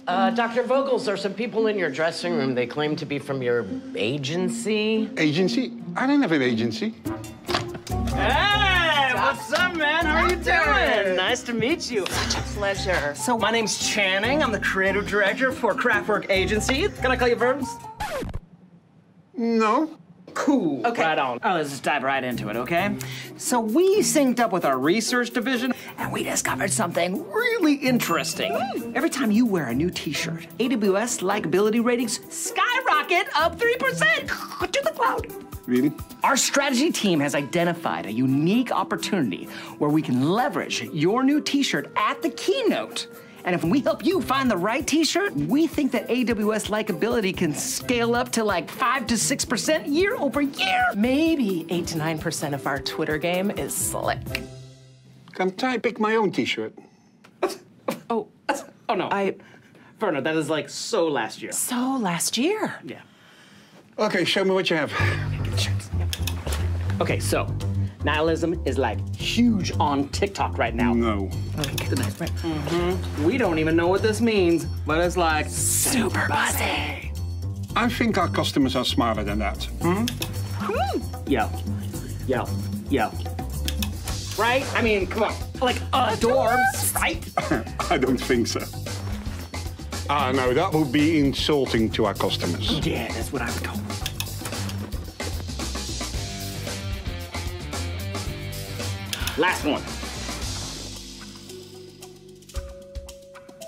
Dr. Vogels, there are some people in your dressing room. They claim to be from your agency. Agency? I don't have an agency. Hey, what's up, man? How are you doing? Nice to meet you. Such a pleasure. So my name's Channing. I'm the creative director for Craftwork Agency. Can I call you Verbs? No. Cool. Okay. Right on. Oh, let's just dive right into it, okay? So we synced up with our research division, and we discovered something really interesting. Every time you wear a new t-shirt, AWS likability ratings skyrocket up 3% to the cloud. Really? Our strategy team has identified a unique opportunity where we can leverage your new t-shirt at the keynote. And if we help you find the right t-shirt, we think that AWS likability can scale up to like 5 to 6% year over year. Maybe 8 to 9% of our Twitter game is slick. Can't I pick my own t-shirt? Oh no. Werner, that is like so last year. So last year. Yeah. Okay, show me what you have. Okay, so nihilism is like huge on TikTok right now. No. We don't even know what this means, but it's like Super buzzy. I think our customers are smarter than that. Yo. Right? I mean, come on. Like adorbs, right? I don't think so. No, that would be insulting to our customers. Yeah, that's what I was told. Last one.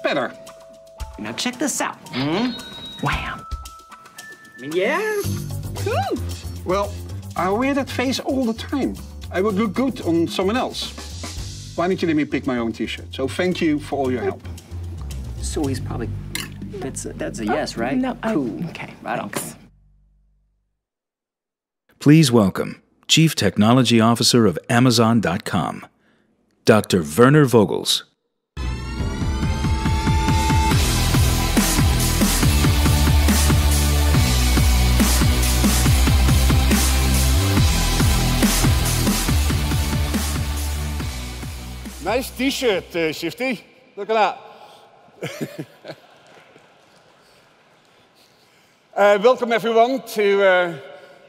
Better. Now check this out. Wham. I mean, yeah. Well, I wear that face all the time. I would look good on someone else. Why don't you let me pick my own t-shirt? So thank you for all your help. So he's probably, that's a yes, right? No, cool. Okay, Right on. Please welcome Chief Technology Officer of Amazon.com, Dr. Werner Vogels. Nice t-shirt, Shifty. Look at that. Welcome everyone to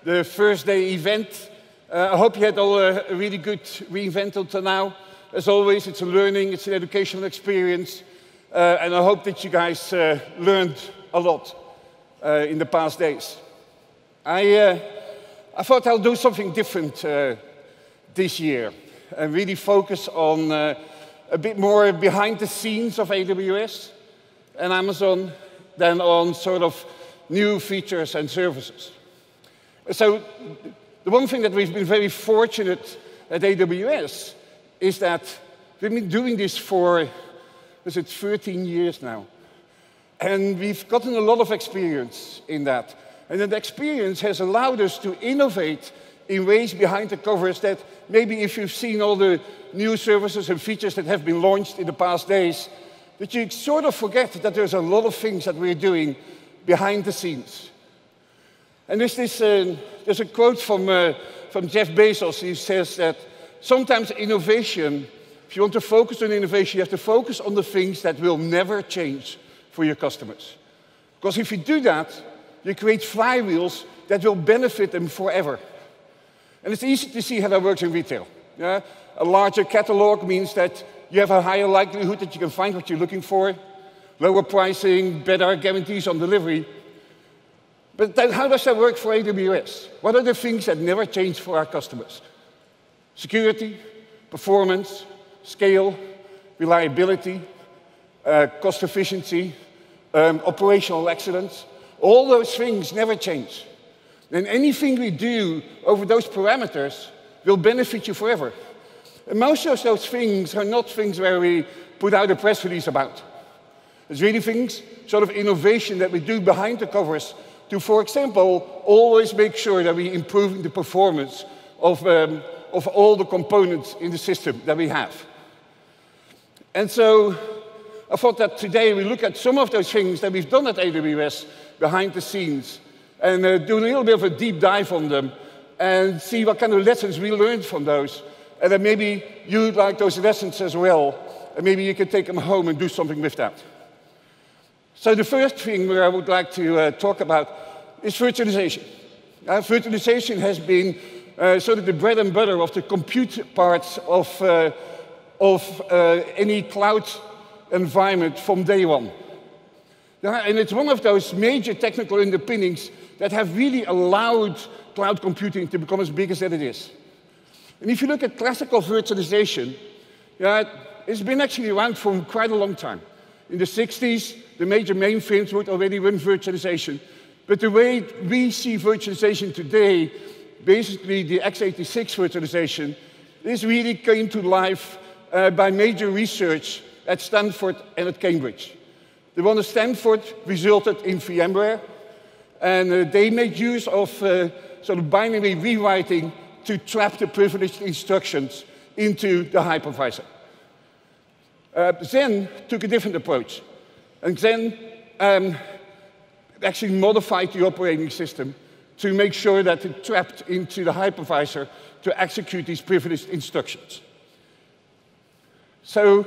the first day event. I hope you had all a really good re:Invent until now. As always, it's a learning, it's an educational experience. And I hope that you guys learned a lot in the past days. I thought I'll do something different this year and really focus on a bit more behind the scenes of AWS and Amazon than on sort of new features and services. So the one thing that we've been very fortunate at AWS is that we've been doing this for, 13 years now. And we've gotten a lot of experience in that. And that experience has allowed us to innovate in ways behind the covers that maybe if you've seen all the new services and features that have been launched in the past days, that you sort of forget that there's a lot of things that we're doing behind the scenes. And there's a quote from Jeff Bezos. He says that sometimes innovation, if you want to focus on innovation, you have to focus on the things that will never change for your customers. Because if you do that, you create flywheels that will benefit them forever. And it's easy to see how that works in retail. Yeah? A larger catalog means that you have a higher likelihood that you can find what you're looking for, lower pricing, better guarantees on delivery. But then how does that work for AWS? What are the things that never change for our customers? Security, performance, scale, reliability, cost efficiency, operational excellence. All those things never change. And anything we do over those parameters will benefit you forever. And most of those things are not things where we put out a press release about. It's really things, sort of innovation that we do behind the covers to, for example, always make sure that we improve the performance of all the components in the system that we have. And so I thought that today we look at some of those things that we've done at AWS behind the scenes and do a little bit of a deep dive on them and see what kind of lessons we learned from those. And then maybe you'd like those lessons as well, and maybe you can take them home and do something with that. So the first thing where I would like to talk about is virtualization. Virtualization has been sort of the bread and butter of the compute parts of any cloud environment from day one. And it's one of those major technical underpinnings that have really allowed cloud computing to become as big as that it is. And if you look at classical virtualization, it's been actually around for quite a long time. In the 60s, the major mainframes would already run virtualization. But the way we see virtualization today, basically the x86 virtualization, this really came to life by major research at Stanford and at Cambridge. The one at Stanford resulted in VMware, and they made use of sort of binary rewriting to trap the privileged instructions into the hypervisor. Zen took a different approach, and Zen actually modified the operating system to make sure that it trapped into the hypervisor to execute these privileged instructions. So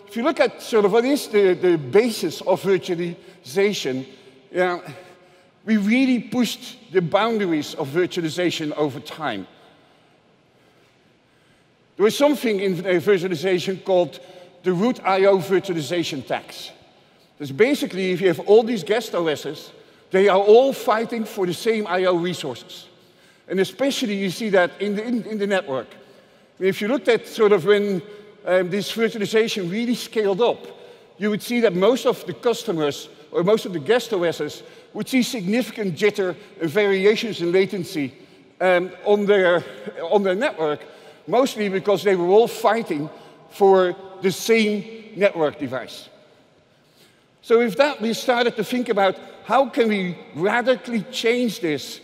if you look at sort of what is the basis of virtualization, we really pushed the boundaries of virtualization over time. There was something in virtualization called the root I/O virtualization tax. That's basically, if you have all these guest OSs, they are all fighting for the same I/O resources. And especially you see that in the network. If you looked at sort of when this virtualization really scaled up, you would see that most of the customers, or most of the guest OSs, would see significant jitter and variations in latency on their network, mostly because they were all fighting for the same network device. So with that, we started to think about how can we radically change this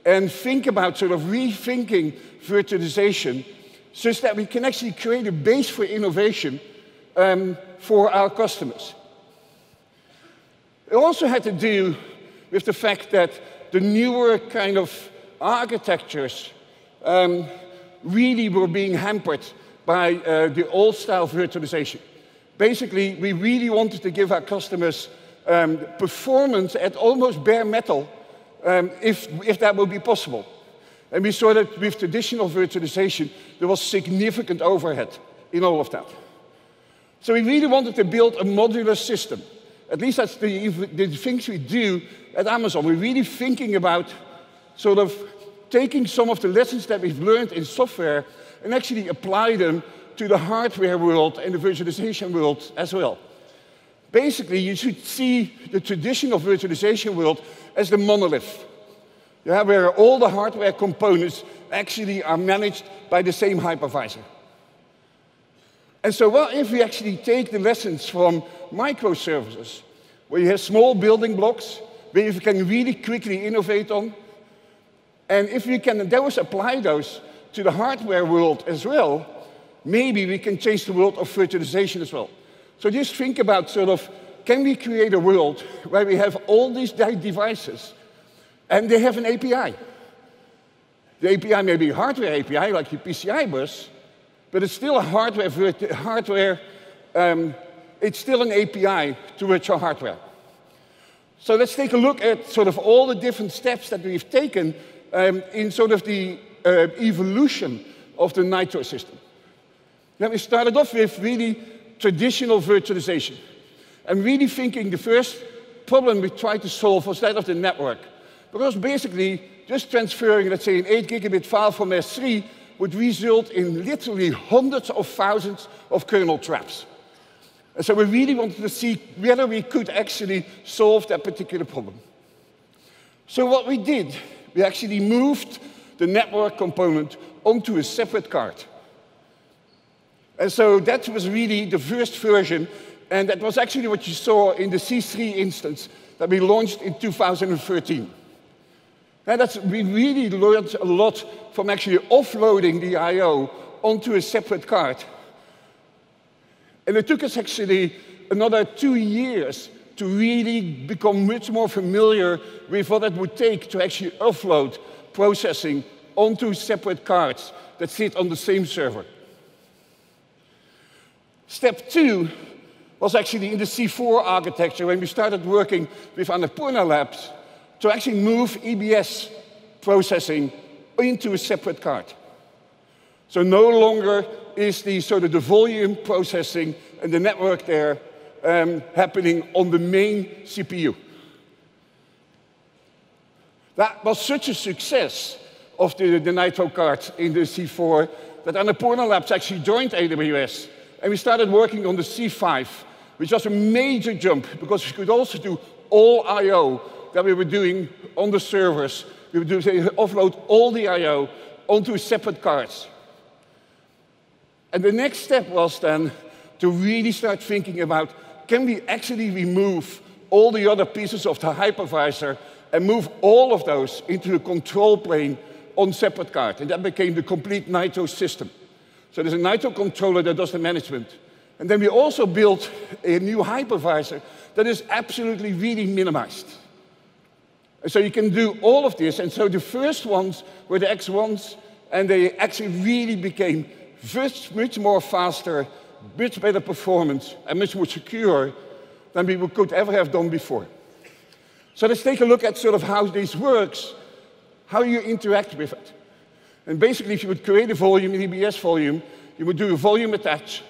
and think about sort of rethinking virtualization such that we can actually create a base for innovation for our customers. It also had to do with the fact that the newer kind of architectures really were being hampered by the old-style virtualization. Basically, we really wanted to give our customers performance at almost bare metal, if that would be possible. And we saw that with traditional virtualization, there was significant overhead in all of that. So we really wanted to build a modular system. At least that's the things we do at Amazon. We're really thinking about sort of taking some of the lessons that we've learned in software and actually apply them to the hardware world and the virtualization world as well. Basically, you should see the traditional virtualization world as the monolith, where all the hardware components actually are managed by the same hypervisor. And so what if we actually take the lessons from microservices, where you have small building blocks, where you can really quickly innovate on, and if we can apply those to the hardware world as well, maybe we can change the world of virtualization as well. So just think about sort of, can we create a world where we have all these devices and they have an API? The API may be a hardware API, like your PCI bus, but it's still a it's still an API to virtual hardware. So let's take a look at sort of all the different steps that we've taken in sort of the evolution of the Nitro system. Then we started off with really traditional virtualization. And really thinking the first problem we tried to solve was that of the network. Because basically, just transferring, let's say, an 8 gigabit file from S3 would result in literally hundreds of thousands of kernel traps. And so we really wanted to see whether we could actually solve that particular problem. So what we did, we actually moved the network component onto a separate card. And so that was really the first version, and that was actually what you saw in the C3 instance that we launched in 2013. And we really learned a lot from actually offloading the I/O onto a separate card. And it took us actually another 2 years to really become much more familiar with what it would take to actually offload processing onto separate cards that sit on the same server. Step 2 was actually in the C4 architecture when we started working with Annapurna Labs to actually move EBS processing into a separate card. So no longer is the volume processing and the network there happening on the main CPU. That was such a success of the Nitro card in the C4 that Annapurna Labs actually joined AWS, and we started working on the C5, which was a major jump because we could also do all I/O that we were doing on the servers. We would offload all the I/O onto separate cards. And the next step was then to really start thinking about, can we actually remove all the other pieces of the hypervisor and move all of those into a control plane on separate card? And that became the complete Nitro system. So there's a Nitro controller that does the management. And then we also built a new hypervisor that is absolutely really minimized. And so you can do all of this. And so the first ones were the X1s, and they actually really became much more faster, much better performance, and much more secure than we could ever have done before. So let's take a look at how this works, how you interact with it. And basically, if you would create a volume, an EBS volume, you would do a volume attach.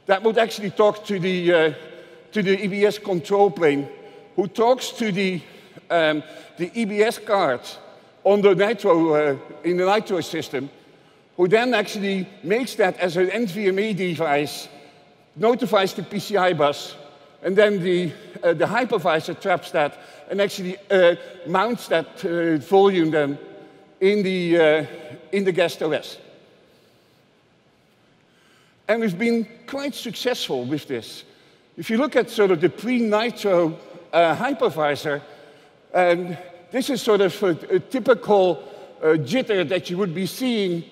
That would actually talk to the EBS control plane, who talks to the EBS card on the Nitro, in the Nitro system, who then actually makes that as an NVMe device, notifies the PCI bus, and then the hypervisor traps that and actually mounts that volume then in the guest OS. And we've been quite successful with this. If you look at the pre-Nitro hypervisor, and this is a typical jitter that you would be seeing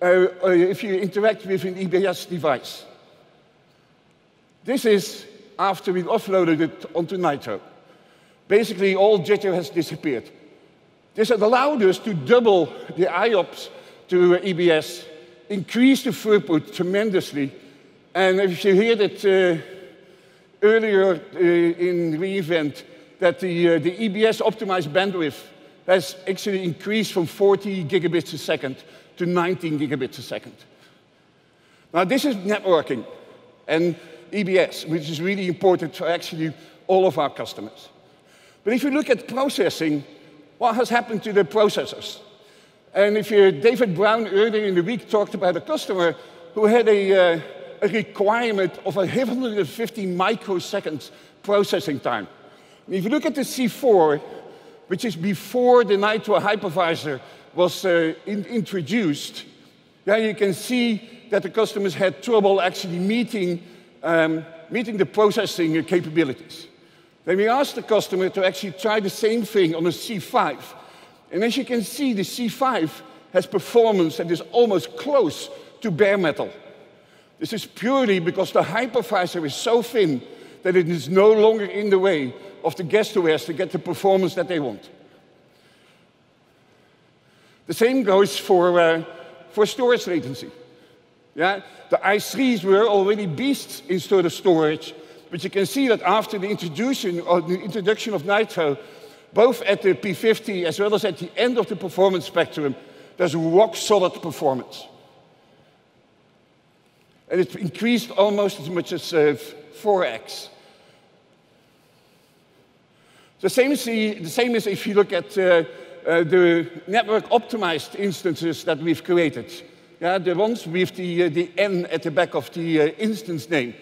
if you interact with an EBS device. This is after we offloaded it onto Nitro. Basically, all jitter has disappeared. This had allowed us to double the IOPS to EBS, increase the throughput tremendously, and if you heard it earlier in re:Invent, that the EBS optimized bandwidth has actually increased from 40 gigabits a second to 19 gigabits a second. Now, this is networking and EBS, which is really important for actually all of our customers. But if you look at processing, what has happened to the processors? And if David Brown earlier in the week talked about a customer who had a requirement of 150 microseconds processing time. And if you look at the C4, which is before the Nitro hypervisor was introduced, you can see that the customers had trouble actually meeting the processing capabilities. Then we asked the customer to actually try the same thing on a C5. And as you can see, the C5 has performance that is almost close to bare metal. This is purely because the hypervisor is so thin that it is no longer in the way of the guest OS to get the performance that they want. The same goes for storage latency. The i3s were already beasts in storage, but you can see that after the introduction of Nitro, both at the P50 as well as at the end of the performance spectrum, there's rock-solid performance. And it's increased almost as much as 4x. The same is if you look at the network-optimized instances that we've created. The ones with the N at the back of the instance name.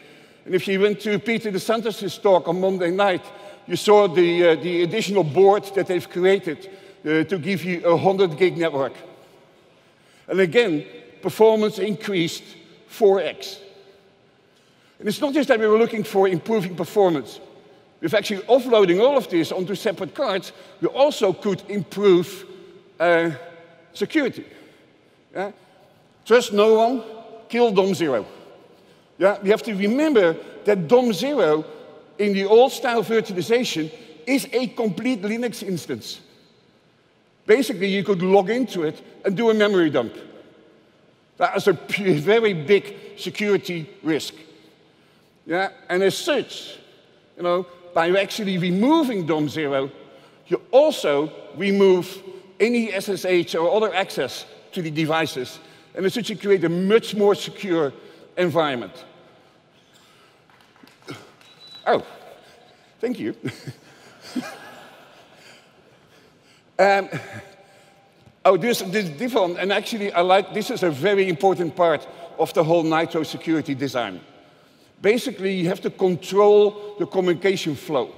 And if you went to Peter DeSantis' talk on Monday night, you saw the additional board that they've created to give you a 100 gig network. And again, performance increased 4x. And it's not just that we were looking for improving performance. With actually offloading all of this onto separate cards, we also could improve security. Trust no one, kill DOM0. We have to remember that DOM0 in the old-style virtualization is a complete Linux instance. Basically, you could log into it and do a memory dump. That is a very big security risk. Yeah? And as such, by actually removing DOM0, you also remove any SSH or other access to the devices. And as such, you create a much more secure environment. Oh, thank you. This different, and actually this is a very important part of the whole Nitro security design. Basically, you have to control the communication flow.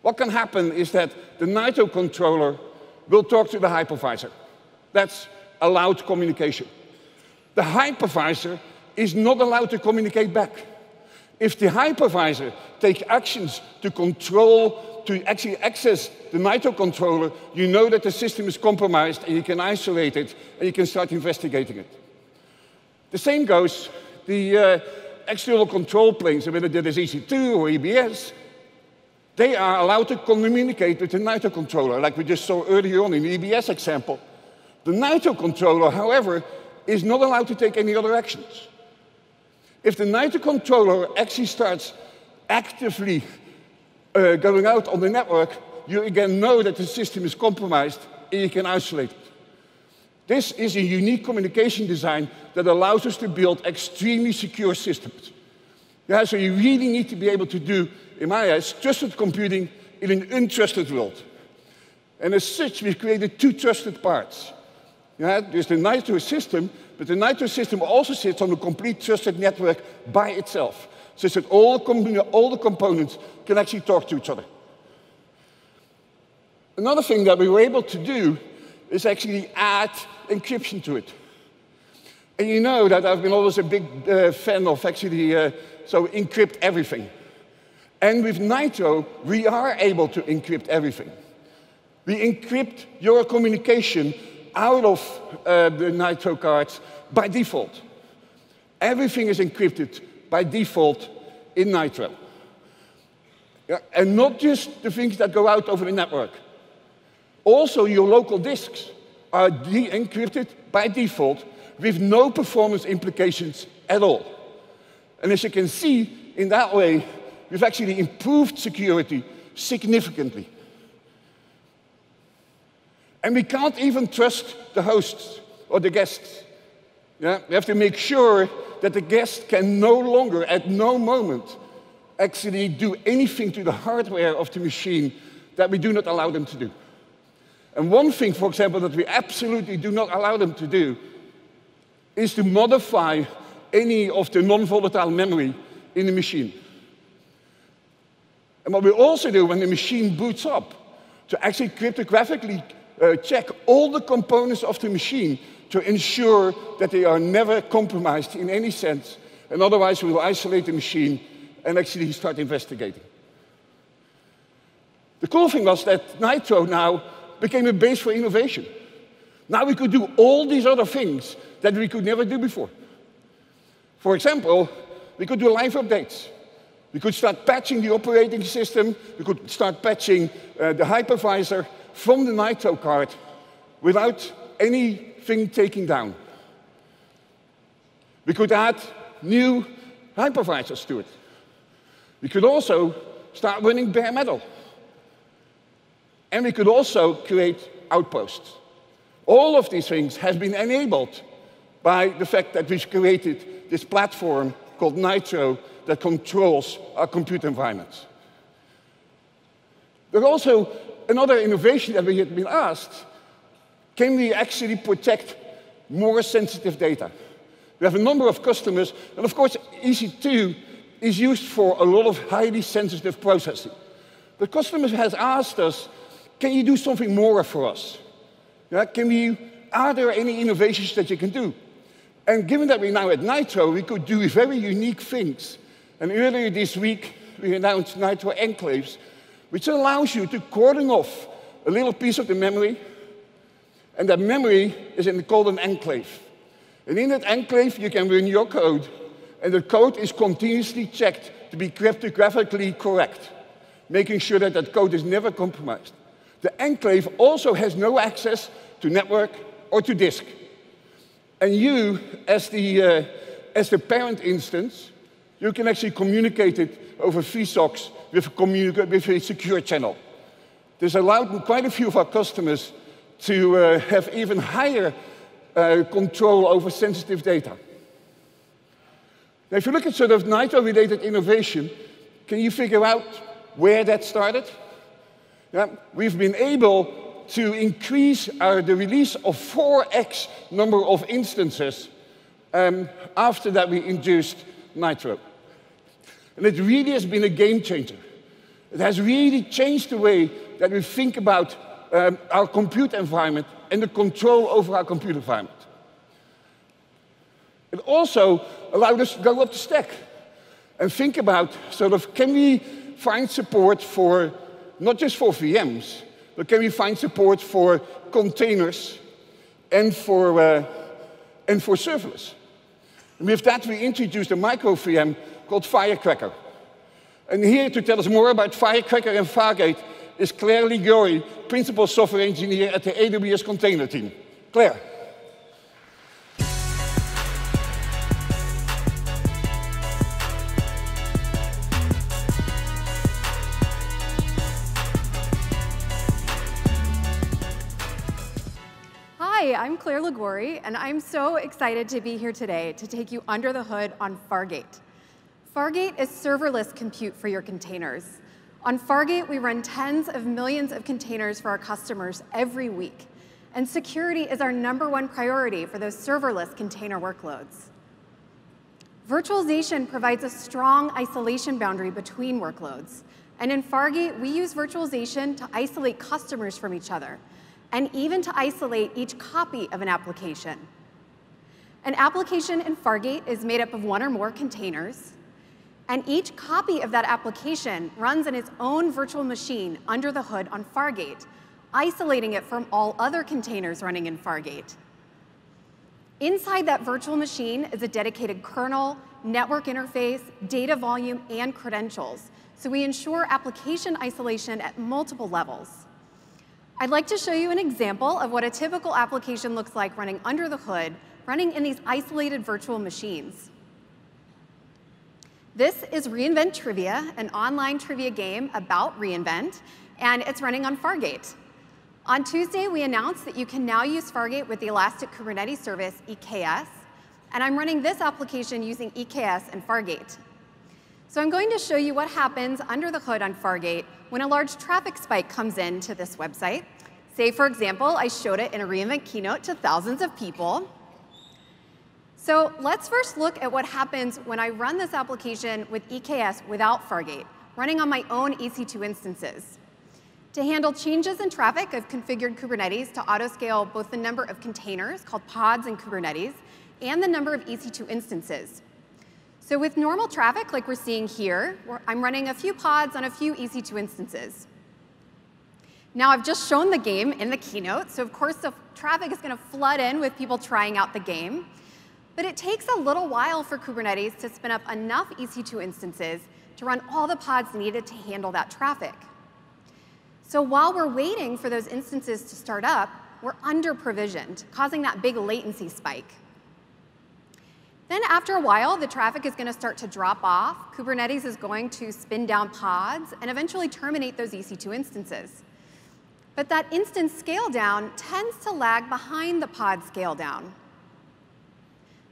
What can happen is that the Nitro controller will talk to the hypervisor. That's allowed communication. The hypervisor is not allowed to communicate back. If the hypervisor takes actions to control, to actually access the Nitro controller, you know that the system is compromised and you can isolate it and you can start investigating it. The same goes the external control planes, whether that is EC2 or EBS, they are allowed to communicate with the Nitro controller, like we just saw earlier on in the EBS example. The Nitro controller, however, is not allowed to take any other actions. If the Nitro controller actually starts actively going out on the network, you again know that the system is compromised and you can isolate it. This is a unique communication design that allows us to build extremely secure systems. Yeah, so you really need to be able to do, in my eyes, trusted computing in an untrusted world. And as such, we've created two trusted parts. Yeah, there's the Nitro system, but the Nitro system also sits on a complete trusted network by itself, so that all the components can actually talk to each other. Another thing that we were able to do is actually add encryption to it. And you know that I've been always a big fan of actually, so encrypt everything. And with Nitro, we are able to encrypt everything. We encrypt your communication out of the Nitro cards by default. Everything is encrypted by default in Nitro. Yeah, and not just the things that go out over the network. Also, your local disks are de-encrypted by default with no performance implications at all. And as you can see, in that way, we've actually improved security significantly. And we can't even trust the hosts or the guests. Yeah? We have to make sure that the guest can no longer, at no moment, actually do anything to the hardware of the machine that we do not allow them to do. And one thing, for example, that we absolutely do not allow them to do is to modify any of the non-volatile memory in the machine. And what we also do when the machine boots up, to actually cryptographically check all the components of the machine to ensure that they are never compromised in any sense, and otherwise we will isolate the machine and actually start investigating. The cool thing was that Nitro now became a base for innovation. Now we could do all these other things that we could never do before. For example, we could do live updates. We could start patching the operating system. We could start patching the hypervisor from the Nitro card without anything taking down. We could add new hypervisors to it. We could also start running bare metal. And we could also create outposts. All of these things have been enabled by the fact that we've created this platform called Nitro that controls our compute environments. There's also another innovation that we had been asked: can we actually protect more sensitive data? We have a number of customers, and of course, EC2 is used for a lot of highly sensitive processing. The customers has asked us, can you do something more for us? Yeah, are there any innovations that you can do? And given that we're now at Nitro, we could do very unique things. And earlier this week, we announced Nitro Enclaves, which allows you to cordon off a little piece of the memory, and that memory is called an enclave. And in that enclave, you can run your code, and the code is continuously checked to be cryptographically correct, making sure that that code is never compromised. The enclave also has no access to network or to disk. And you, as the as the parent instance, you can actually communicate it over vSOCs with a secure channel. This allowed quite a few of our customers to have even higher control over sensitive data. Now, if you look at sort of Nitro-related innovation, can you figure out where that started? Yeah, we've been able to increase the release of 4x number of instances after that we introduced Nitro. And it really has been a game changer. It has really changed the way that we think about our compute environment and the control over our compute environment. It also allowed us to go up the stack and think about sort of, can we find support for, not just for VMs, but can we find support for containers and for serverless? And with that, we introduced a micro VM called Firecracker. And here to tell us more about Firecracker and Fargate is Claire Ligori, Principal Software Engineer at the AWS Container Team. Claire. Hi, I'm Claire Ligori, and I'm so excited to be here today to take you under the hood on Fargate. Fargate is serverless compute for your containers. On Fargate, we run tens of millions of containers for our customers every week, and security is our #1 priority for those serverless container workloads. Virtualization provides a strong isolation boundary between workloads, and in Fargate, we use virtualization to isolate customers from each other, and even to isolate each copy of an application. An application in Fargate is made up of one or more containers, and each copy of that application runs in its own virtual machine under the hood on Fargate, isolating it from all other containers running in Fargate. Inside that virtual machine is a dedicated kernel, network interface, data volume, and credentials, so we ensure application isolation at multiple levels. I'd like to show you an example of what a typical application looks like running under the hood, running in these isolated virtual machines. This is reInvent Trivia, an online trivia game about reInvent, and it's running on Fargate. On Tuesday, we announced that you can now use Fargate with the Elastic Kubernetes Service, EKS, and I'm running this application using EKS and Fargate. So I'm going to show you what happens under the hood on Fargate when a large traffic spike comes into this website. Say, for example, I showed it in a reInvent keynote to thousands of people. So let's first look at what happens when I run this application with EKS without Fargate, running on my own EC2 instances. To handle changes in traffic, I've configured Kubernetes to auto-scale both the number of containers, called pods in Kubernetes, and the number of EC2 instances. So with normal traffic, like we're seeing here, I'm running a few pods on a few EC2 instances. Now, I've just shown the game in the keynote, so of course the traffic is going to flood in with people trying out the game. But it takes a little while for Kubernetes to spin up enough EC2 instances to run all the pods needed to handle that traffic. So while we're waiting for those instances to start up, we're under-provisioned, causing that big latency spike. Then after a while, the traffic is going to start to drop off. Kubernetes is going to spin down pods and eventually terminate those EC2 instances. But that instance scale down tends to lag behind the pod scale down.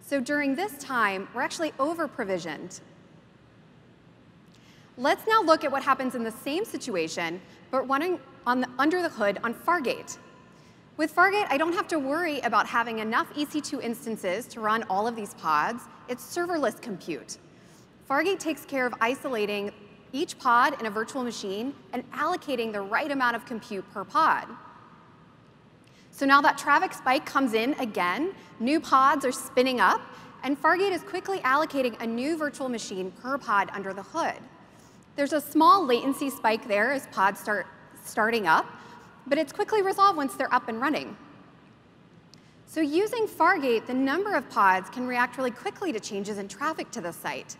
So during this time, we're actually over-provisioned. Let's now look at what happens in the same situation, but running under the hood on Fargate. With Fargate, I don't have to worry about having enough EC2 instances to run all of these pods. It's serverless compute. Fargate takes care of isolating each pod in a virtual machine and allocating the right amount of compute per pod. So now that traffic spike comes in again, new pods are spinning up, and Fargate is quickly allocating a new virtual machine per pod under the hood. There's a small latency spike there as pods start starting up, but it's quickly resolved once they're up and running. So using Fargate, the number of pods can react really quickly to changes in traffic to the site.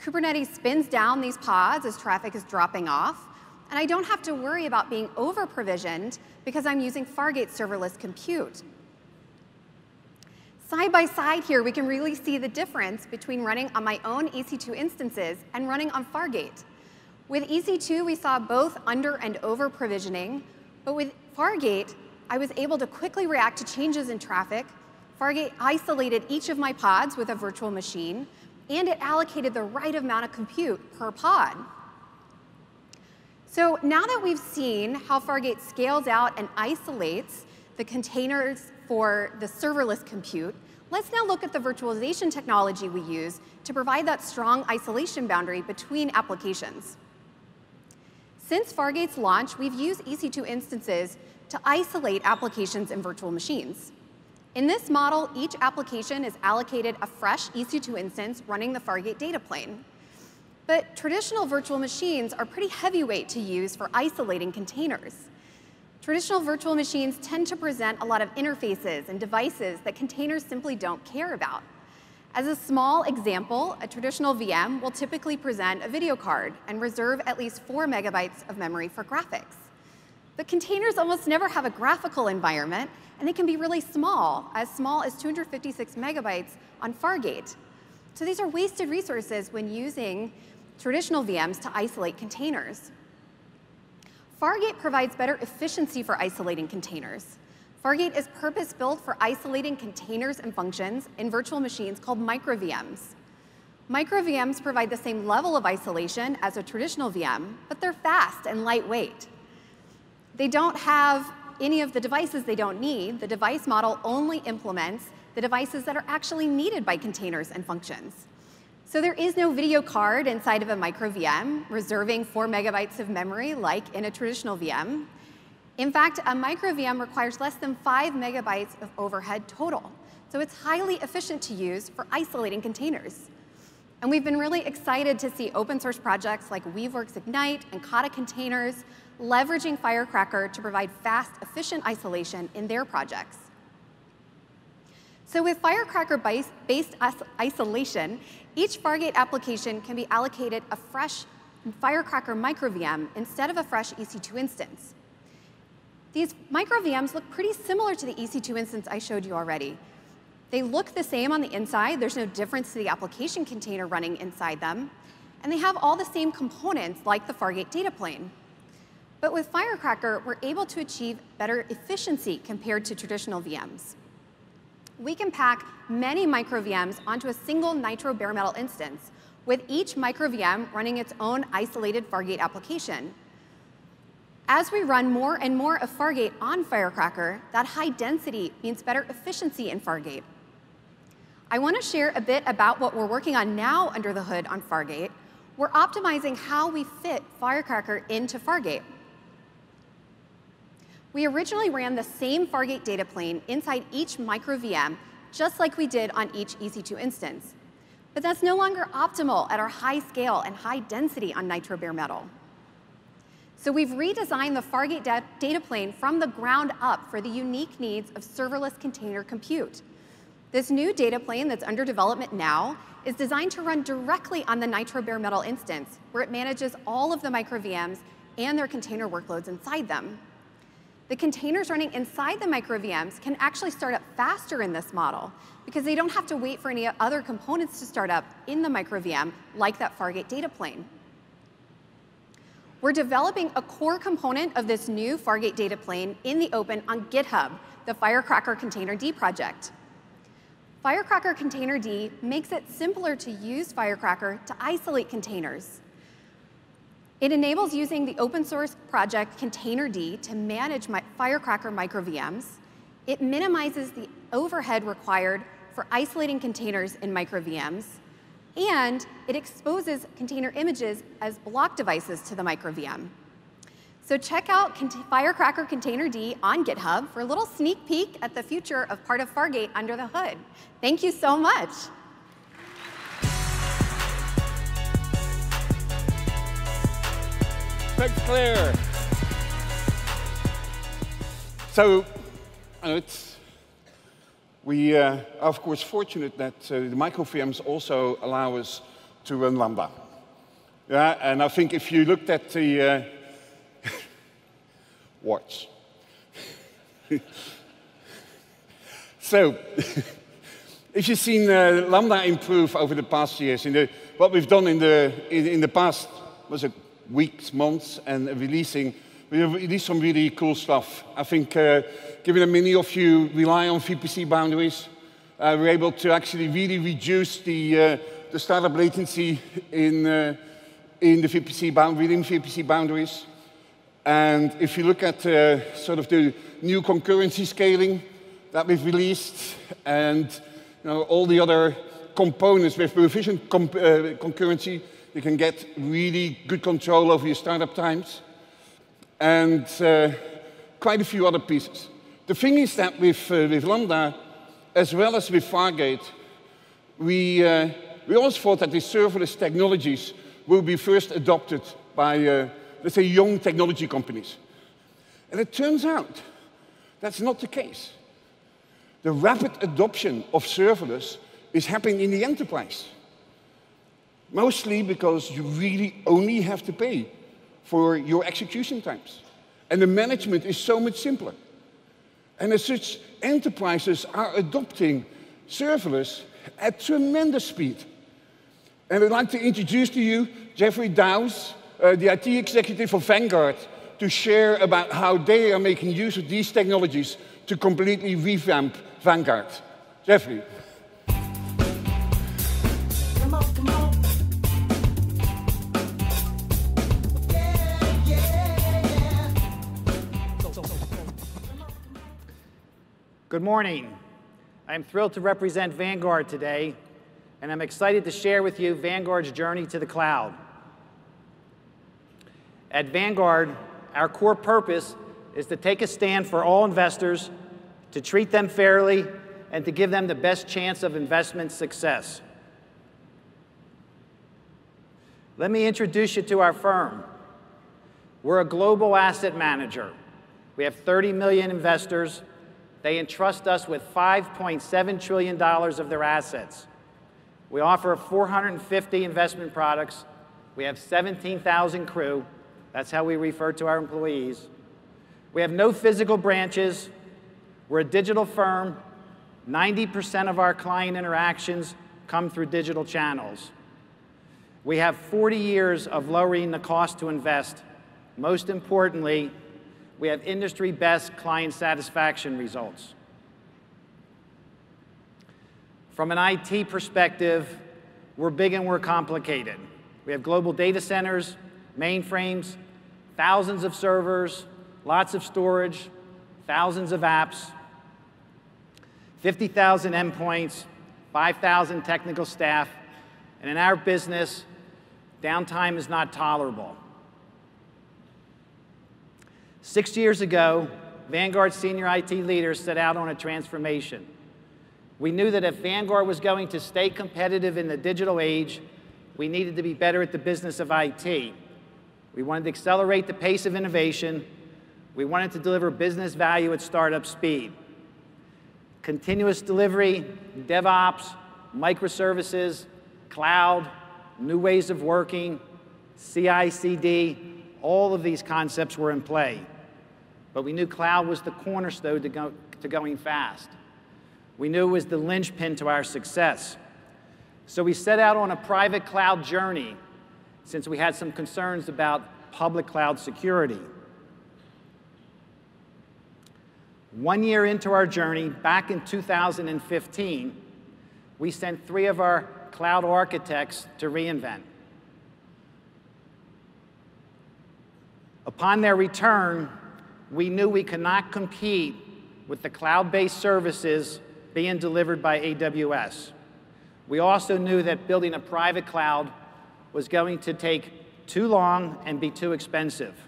Kubernetes spins down these pods as traffic is dropping off, and I don't have to worry about being over-provisioned because I'm using Fargate serverless compute. Side by side here, we can really see the difference between running on my own EC2 instances and running on Fargate. With EC2, we saw both under and over provisioning, but with Fargate, I was able to quickly react to changes in traffic. Fargate isolated each of my pods with a virtual machine, and it allocated the right amount of compute per pod. So now that we've seen how Fargate scales out and isolates the containers for the serverless compute, let's now look at the virtualization technology we use to provide that strong isolation boundary between applications. Since Fargate's launch, we've used EC2 instances to isolate applications and virtual machines. In this model, each application is allocated a fresh EC2 instance running the Fargate data plane. But traditional virtual machines are pretty heavyweight to use for isolating containers. Traditional virtual machines tend to present a lot of interfaces and devices that containers simply don't care about. As a small example, a traditional VM will typically present a video card and reserve at least 4 megabytes of memory for graphics. But containers almost never have a graphical environment, and they can be really small as 256 megabytes on Fargate. So these are wasted resources when using traditional VMs to isolate containers. Fargate provides better efficiency for isolating containers. Fargate is purpose-built for isolating containers and functions in virtual machines called micro-VMs. Micro-VMs provide the same level of isolation as a traditional VM, but they're fast and lightweight. They don't have any of the devices they don't need. The device model only implements the devices that are actually needed by containers and functions. So there is no video card inside of a micro VM reserving 4 megabytes of memory like in a traditional VM. In fact, a micro VM requires less than 5 megabytes of overhead total. So it's highly efficient to use for isolating containers. And we've been really excited to see open source projects like Weaveworks Ignite and Kata Containers leveraging Firecracker to provide fast, efficient isolation in their projects. So with Firecracker-based isolation, each Fargate application can be allocated a fresh Firecracker micro VM instead of a fresh EC2 instance. These micro VMs look pretty similar to the EC2 instance I showed you already. They look the same on the inside. There's no difference to the application container running inside them. And they have all the same components like the Fargate data plane. But with Firecracker, we're able to achieve better efficiency compared to traditional VMs. We can pack many micro VMs onto a single Nitro bare metal instance, with each micro VM running its own isolated Fargate application. As we run more and more of Fargate on Firecracker, that high density means better efficiency in Fargate. I want to share a bit about what we're working on now under the hood on Fargate. We're optimizing how we fit Firecracker into Fargate. We originally ran the same Fargate data plane inside each micro VM, just like we did on each EC2 instance. But that's no longer optimal at our high scale and high density on Nitro bare metal. So we've redesigned the Fargate data plane from the ground up for the unique needs of serverless container compute. This new data plane that's under development now is designed to run directly on the Nitro bare metal instance, where it manages all of the micro VMs and their container workloads inside them. The containers running inside the micro VMs can actually start up faster in this model because they don't have to wait for any other components to start up in the micro VM like that Fargate data plane. We're developing a core component of this new Fargate data plane in the open on GitHub, the Firecracker Containerd project. Firecracker Containerd makes it simpler to use Firecracker to isolate containers. It enables using the open source project Containerd to manage Firecracker micro VMs. It minimizes the overhead required for isolating containers in micro VMs. And it exposes container images as block devices to the micro VM. So check out Firecracker Containerd on GitHub for a little sneak peek at the future of part of Fargate under the hood. Thank you so much. Thanks, Claire. So, we are, of course, fortunate that the micro VMs also allow us to run Lambda. Yeah, and I think if you looked at the watch. So, If you've seen Lambda improve over the past years, what we've done in the past was weeks, months, and we released some really cool stuff. I think, given that many of you rely on VPC boundaries, we're able to actually really reduce the startup latency within VPC boundaries. And if you look at sort of the new concurrency scaling that we've released, and all the other components with proficient concurrency, you can get really good control over your startup times, and quite a few other pieces. The thing is that with Lambda, as well as with Fargate, we always thought that the serverless technologies will be first adopted by, let's say, young technology companies. And it turns out that's not the case. The rapid adoption of serverless is happening in the enterprise. Mostly because you really only have to pay for your execution times. And the management is so much simpler. And as such, enterprises are adopting serverless at tremendous speed. And I'd like to introduce to you Jeffrey Dowse, the IT executive of Vanguard, to share about how they are making use of these technologies to completely revamp Vanguard. Jeffrey. Come on, come on. Good morning. I'm thrilled to represent Vanguard today, and I'm excited to share with you Vanguard's journey to the cloud. At Vanguard, our core purpose is to take a stand for all investors, to treat them fairly, and to give them the best chance of investment success. Let me introduce you to our firm. We're a global asset manager. We have 30 million investors. They entrust us with $5.7 trillion of their assets. We offer 450 investment products. We have 17,000 crew. That's how we refer to our employees. We have no physical branches. We're a digital firm. 90% of our client interactions come through digital channels. We have 40 years of lowering the cost to invest. Most importantly, we have industry-best client satisfaction results. From an IT perspective, we're big and we're complicated. We have global data centers, mainframes, thousands of servers, lots of storage, thousands of apps, 50,000 endpoints, 5,000 technical staff, and in our business, downtime is not tolerable. 6 years ago, Vanguard senior IT leaders set out on a transformation. We knew that if Vanguard was going to stay competitive in the digital age, we needed to be better at the business of IT. We wanted to accelerate the pace of innovation. We wanted to deliver business value at startup speed. Continuous delivery, DevOps, microservices, cloud, new ways of working, CI/CD, all of these concepts were in play. But we knew cloud was the cornerstone to going fast. We knew it was the linchpin to our success. So we set out on a private cloud journey since we had some concerns about public cloud security. 1 year into our journey, back in 2015, we sent 3 of our cloud architects to reInvent. Upon their return, we knew we could not compete with the cloud-based services being delivered by AWS. We also knew that building a private cloud was going to take too long and be too expensive.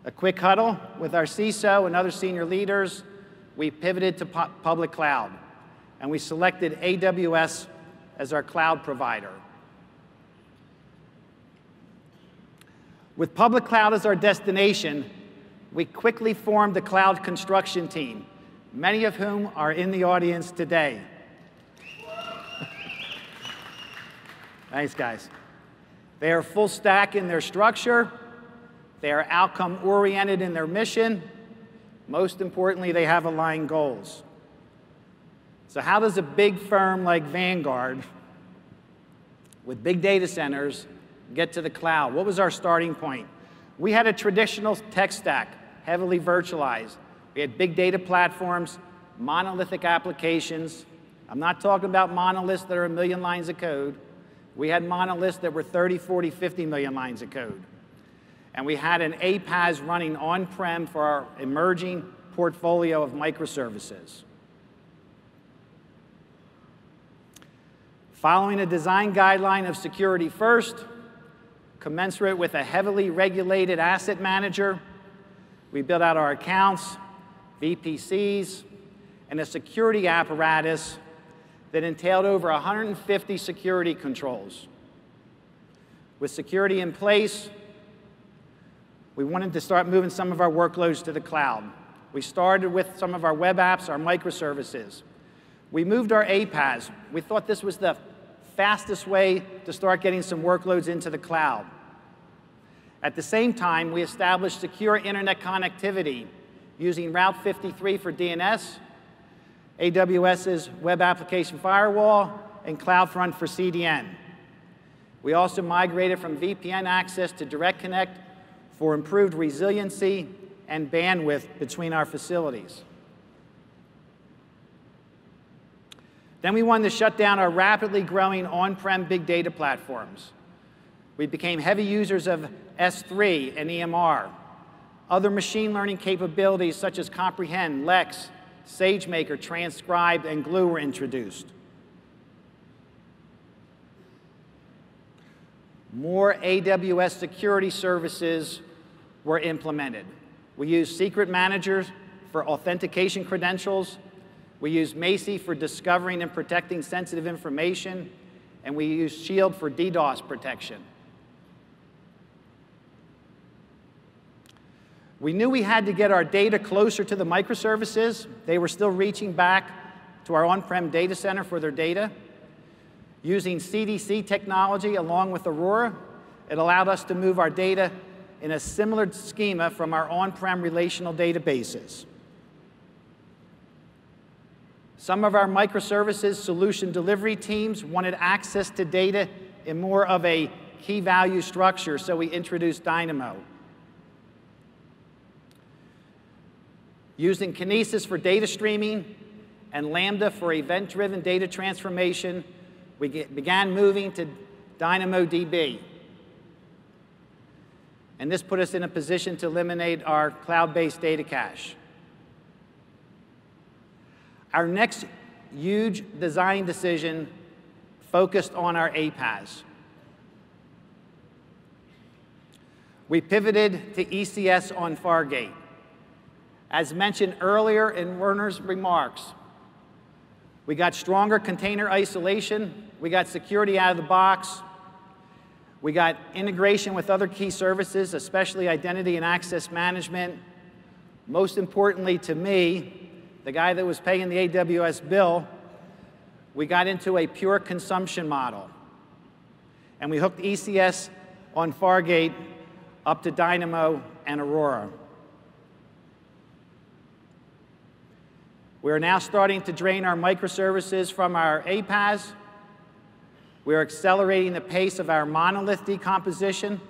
A quick huddle with our CISO and other senior leaders, we pivoted to public cloud, and we selected AWS as our cloud provider. With public cloud as our destination, we quickly formed a cloud construction team, many of whom are in the audience today. Thanks, guys. They are full stack in their structure. They are outcome-oriented in their mission. Most importantly, they have aligned goals. So how does a big firm like Vanguard with big data centers get to the cloud? What was our starting point? We had a traditional tech stack, heavily virtualized. We had big data platforms, monolithic applications. I'm not talking about monoliths that are 1 million lines of code. We had monoliths that were 30, 40, 50 million lines of code. And we had an APAS running on-prem for our emerging portfolio of microservices. Following a design guideline of security first, commensurate with a heavily regulated asset manager, we built out our accounts, VPCs, and a security apparatus that entailed over 150 security controls. With security in place, we wanted to start moving some of our workloads to the cloud. We started with some of our web apps, our microservices. We moved our APAS. We thought this was the fastest way to start getting some workloads into the cloud. At the same time, we established secure internet connectivity using Route 53 for DNS, AWS's Web Application Firewall, and CloudFront for CDN. We also migrated from VPN access to Direct Connect for improved resiliency and bandwidth between our facilities. Then we wanted to shut down our rapidly growing on-prem big data platforms. We became heavy users of S3 and EMR. Other machine learning capabilities such as Comprehend, Lex, SageMaker, Transcribe, and Glue were introduced. More AWS security services were implemented. We used Secret Managers for authentication credentials. We used Macie for discovering and protecting sensitive information. And we used Shield for DDoS protection. We knew we had to get our data closer to the microservices. They were still reaching back to our on-prem data center for their data. Using CDC technology along with Aurora, it allowed us to move our data in a similar schema from our on-prem relational databases. Some of our microservices solution delivery teams wanted access to data in more of a key value structure, so we introduced Dynamo. Using Kinesis for data streaming and Lambda for event-driven data transformation, we began moving to DynamoDB. And this put us in a position to eliminate our cloud-based data cache. Our next huge design decision focused on our APAS. We pivoted to ECS on Fargate. As mentioned earlier in Werner's remarks, we got stronger container isolation, we got security out of the box, we got integration with other key services, especially identity and access management. Most importantly to me, the guy that was paying the AWS bill, we got into a pure consumption model. And we hooked ECS on Fargate up to Dynamo and Aurora. We are now starting to drain our microservices from our APAS. We are accelerating the pace of our monolith decomposition.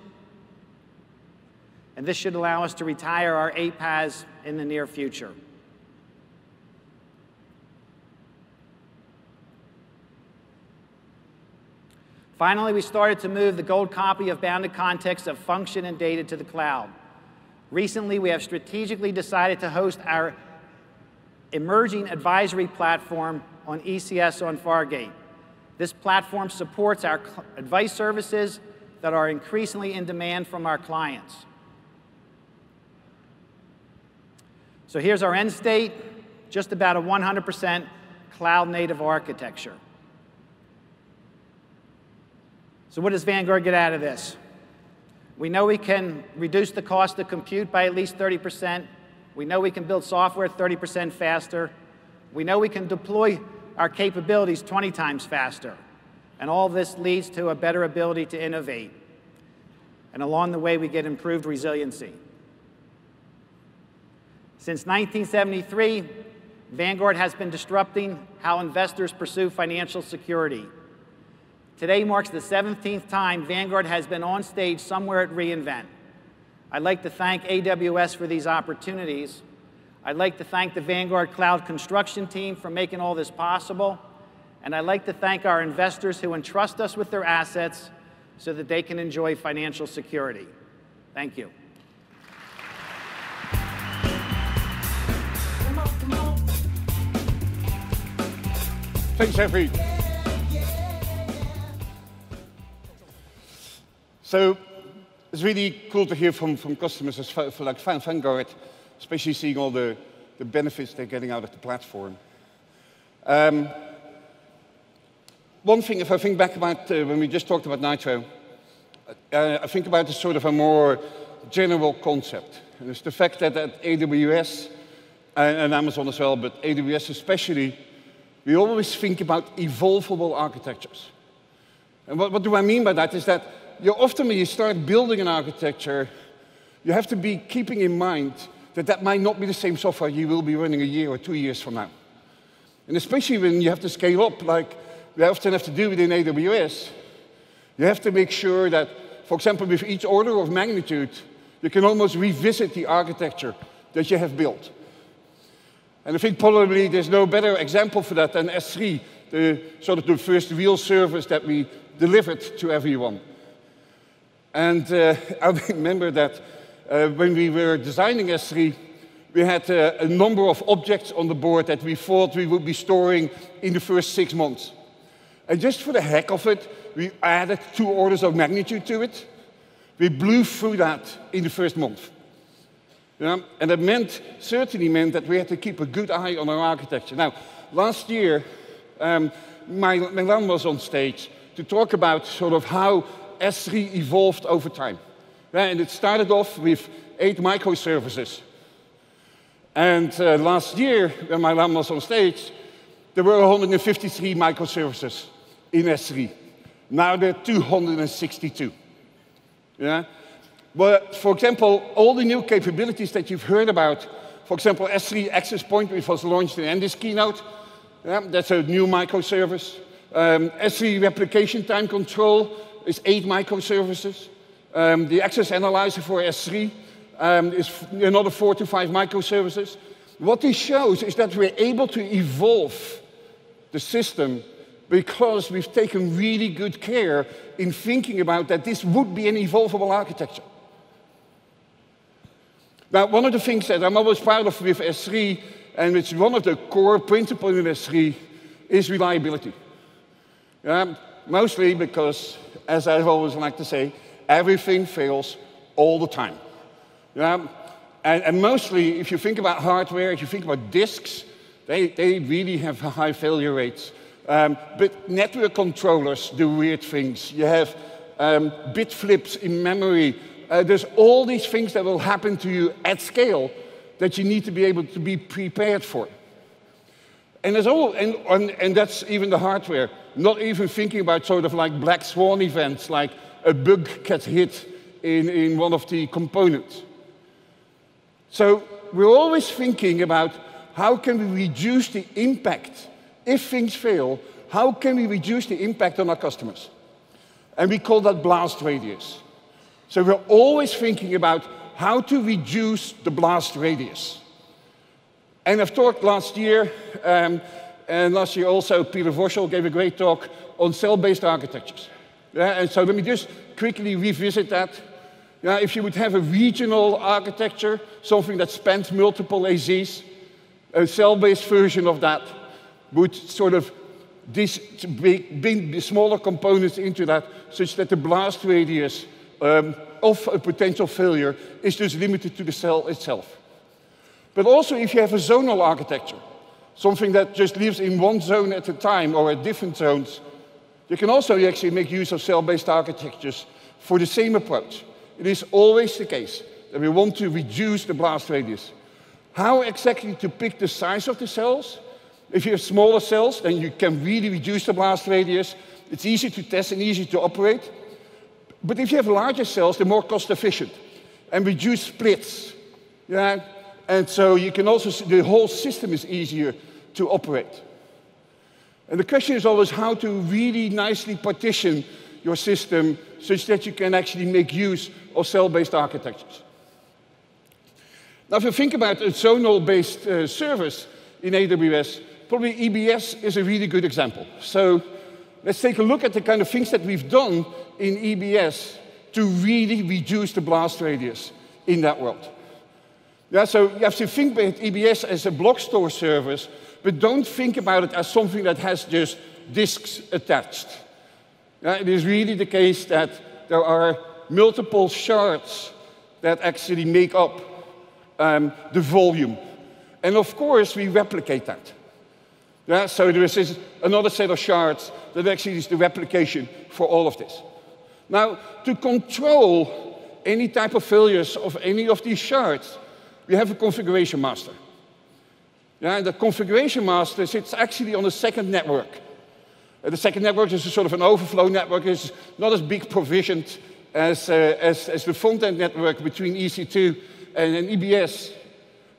And this should allow us to retire our APAS in the near future. Finally, we started to move the gold copy of bounded context of function and data to the cloud. Recently, we have strategically decided to host our emerging advisory platform on ECS on Fargate. This platform supports our advice services that are increasingly in demand from our clients. So here's our end state, just about a 100% cloud-native architecture. So what does Vanguard get out of this? We know we can reduce the cost of compute by at least 30%. We know we can build software 30% faster. We know we can deploy our capabilities 20 times faster. And all this leads to a better ability to innovate. And along the way, we get improved resiliency. Since 1973, Vanguard has been disrupting how investors pursue financial security. Today marks the 17th time Vanguard has been on stage somewhere at reInvent. I'd like to thank AWS for these opportunities. I'd like to thank the Vanguard Cloud Construction team for making all this possible. And I'd like to thank our investors who entrust us with their assets so that they can enjoy financial security. Thank you. Thanks, Jeffrey. So it's really cool to hear from customers like Vanguard, especially seeing all the benefits they're getting out of the platform. One thing, if I think back about when we just talked about Nitro, I think about a sort of a more general concept. And it's the fact that at AWS, and Amazon as well, but AWS especially, we always think about evolvable architectures. And what do I mean by that is that often when you start building an architecture, you have to be keeping in mind that that might not be the same software you will be running a year or 2 years from now. And especially when you have to scale up, like we often have to do within AWS, you have to make sure that, for example, with each order of magnitude, you can almost revisit the architecture that you have built. And I think probably there's no better example for that than S3, the first real service that we delivered to everyone. And I remember that when we were designing S3, we had a number of objects on the board that we thought we would be storing in the first 6 months. And just for the heck of it, we added 2 orders of magnitude to it. We blew through that in the first month. Yeah? And that certainly meant that we had to keep a good eye on our architecture. Now, last year, Milan was on stage to talk about sort of how S3 evolved over time. Yeah? And it started off with 8 microservices. And last year, when Milan was on stage, there were 153 microservices in S3. Now there are 262. Yeah? But for example, all the new capabilities that you've heard about, for example, S3 Access Point, which was launched in Andy's keynote, that's a new microservice. S3 Replication Time Control is 8 microservices. The Access Analyzer for S3 is another 4 to 5 microservices. What this shows is that we're able to evolve the system because we've taken really good care in thinking about that this would be an evolvable architecture. Now, one of the things that I'm always proud of with S3, and it's one of the core principles in S3, is reliability. Mostly because, as I always like to say, everything fails all the time. And mostly, if you think about hardware, if you think about disks, they really have high failure rates. But network controllers do weird things. You have bit flips in memory. There's all these things that will happen to you at scale that you need to be able to be prepared for. And that's even the hardware. Not even thinking about sort of like black swan events, like a bug gets hit in one of the components. So we're always thinking about how can we reduce the impact if things fail. How can we reduce the impact on our customers? And we call that blast radius. So we're always thinking about how to reduce the blast radius. And I've talked last year, and last year also Peter Voschel gave a great talk on cell-based architectures. And so let me just quickly revisit that. If you would have a regional architecture, something that spans multiple AZs, a cell-based version of that would sort of bring the smaller components into that, such that the blast radius of a potential failure is just limited to the cell itself. But also if you have a zonal architecture, something that just lives in one zone at a time or at different zones, you can also actually make use of cell-based architectures for the same approach. It is always the case that we want to reduce the blast radius. How exactly to pick the size of the cells? If you have smaller cells, then you can really reduce the blast radius. It's easy to test and easy to operate. But if you have larger cells, they're more cost efficient and reduce splits. And so you can also see the whole system is easier to operate. And the question is always how to really nicely partition your system such that you can actually make use of cell-based architectures. Now, if you think about a zonal-based service in AWS, probably EBS is a really good example. So let's take a look at the kind of things that we've done in EBS to really reduce the blast radius in that world. Yeah, so you have to think about EBS as a block store service, but don't think about it as something that has just disks attached. Yeah, it is really the case that there are multiple shards that actually make up the volume. And of course, we replicate that. Yeah, so there is another set of shards that actually is the replication for all of this. Now, to control any type of failures of any of these shards, we have a configuration master. Yeah, and the configuration master sits actually on a second network. The second network is a sort of an overflow network. It's not as big provisioned as the front-end network between EC2 and EBS.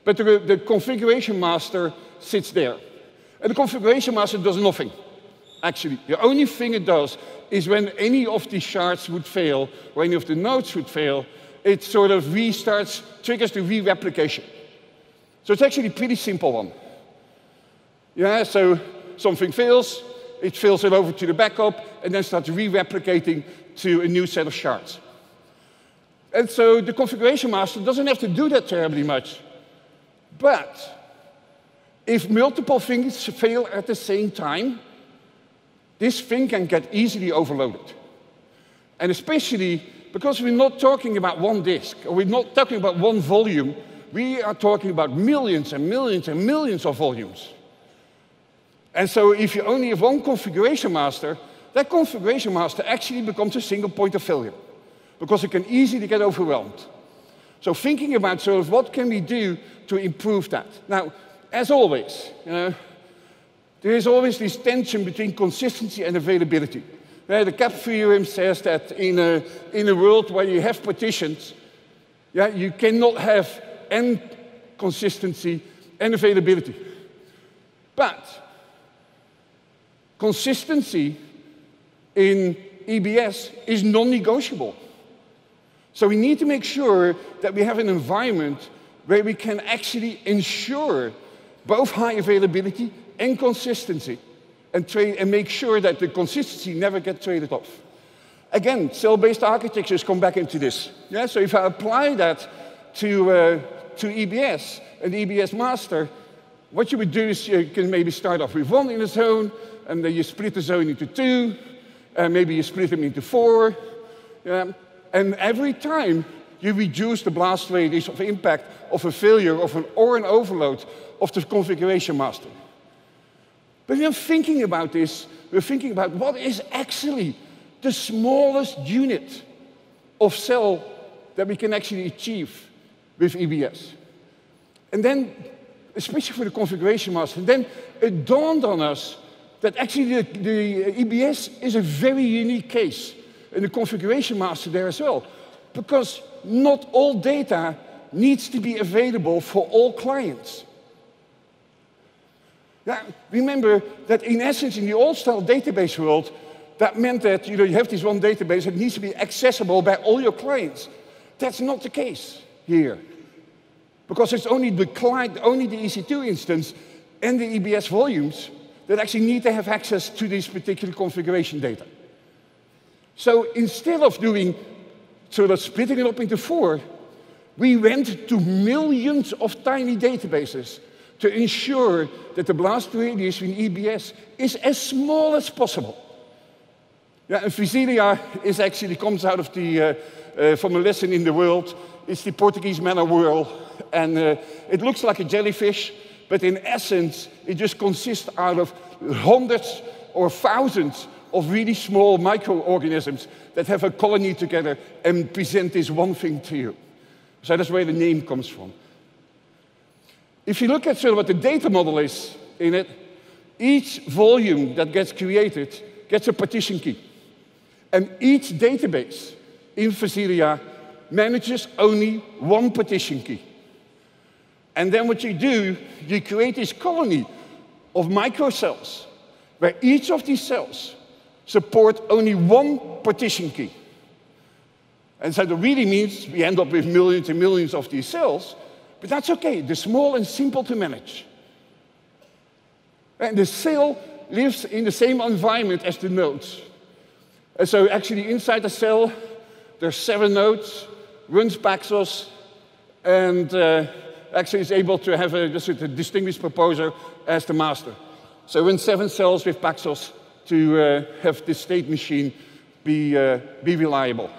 But the configuration master sits there. And the configuration master does nothing, actually. The only thing it does is when any of these shards would fail, or any of the nodes would fail, it sort of restarts, triggers the re-replication. So it's actually a pretty simple one. Yeah, so something fails, it fails it over to the backup, and then starts re-replicating to a new set of shards. And so the configuration master doesn't have to do that terribly much. But if multiple things fail at the same time, this thing can get easily overloaded. And especially because we're not talking about one disk, or we're not talking about one volume, we are talking about millions and millions and millions of volumes. And so if you only have one configuration master, that configuration master actually becomes a single point of failure, because it can easily get overwhelmed. So thinking about sort of what can we do to improve that. Now, as always, there is always this tension between consistency and availability. The CAP theorem says that in a world where you have partitions, you cannot have and consistency and availability. But consistency in EBS is non-negotiable. So we need to make sure that we have an environment where we can actually ensure both high availability and consistency, and make sure that the consistency never gets traded off. Again, cell-based architectures come back into this. Yeah? So if I apply that to EBS, and the EBS master, what you would do is you can maybe start off with one in a zone, and then you split the zone into two, and maybe you split them into four. And every time you reduce the blast radius of impact of a failure or an overload of the configuration master. But when thinking about this, we're thinking about what is actually the smallest unit of cell that we can actually achieve with EBS. And then, especially for the configuration master, then it dawned on us that actually the EBS is a very unique case, and the configuration master there as well, because not all data needs to be available for all clients. Now, remember that in essence, in the old-style database world, that meant that you have this one database that needs to be accessible by all your clients. That's not the case here, because it's only the client, only the EC2 instance and the EBS volumes that actually need to have access to this particular configuration data. So instead of doing sort of splitting it up into four, we went to millions of tiny databases to ensure that the blast radius in EBS is as small as possible. Yeah, and Brasilia comes out of from a lesson in the world. It's the Portuguese man of whirl, and it looks like a jellyfish, but in essence, it just consists out of hundreds or thousands of really small microorganisms that have a colony together and present this one thing to you. So that's where the name comes from. If you look at sort of what the data model is in it, each volume that gets created gets a partition key. And each database in Brasilia manages only one partition key. And then what you do, you create this colony of microcells, where each of these cells support only one partition key. And so that really means we end up with millions and millions of these cells, but that's okay. They're small and simple to manage. And the cell lives in the same environment as the nodes. And so actually inside the cell, there's 7 nodes, runs Paxos, and actually is able to have a distinguished proposer as the master. So runs 7 cells with Paxos to have this state machine be reliable.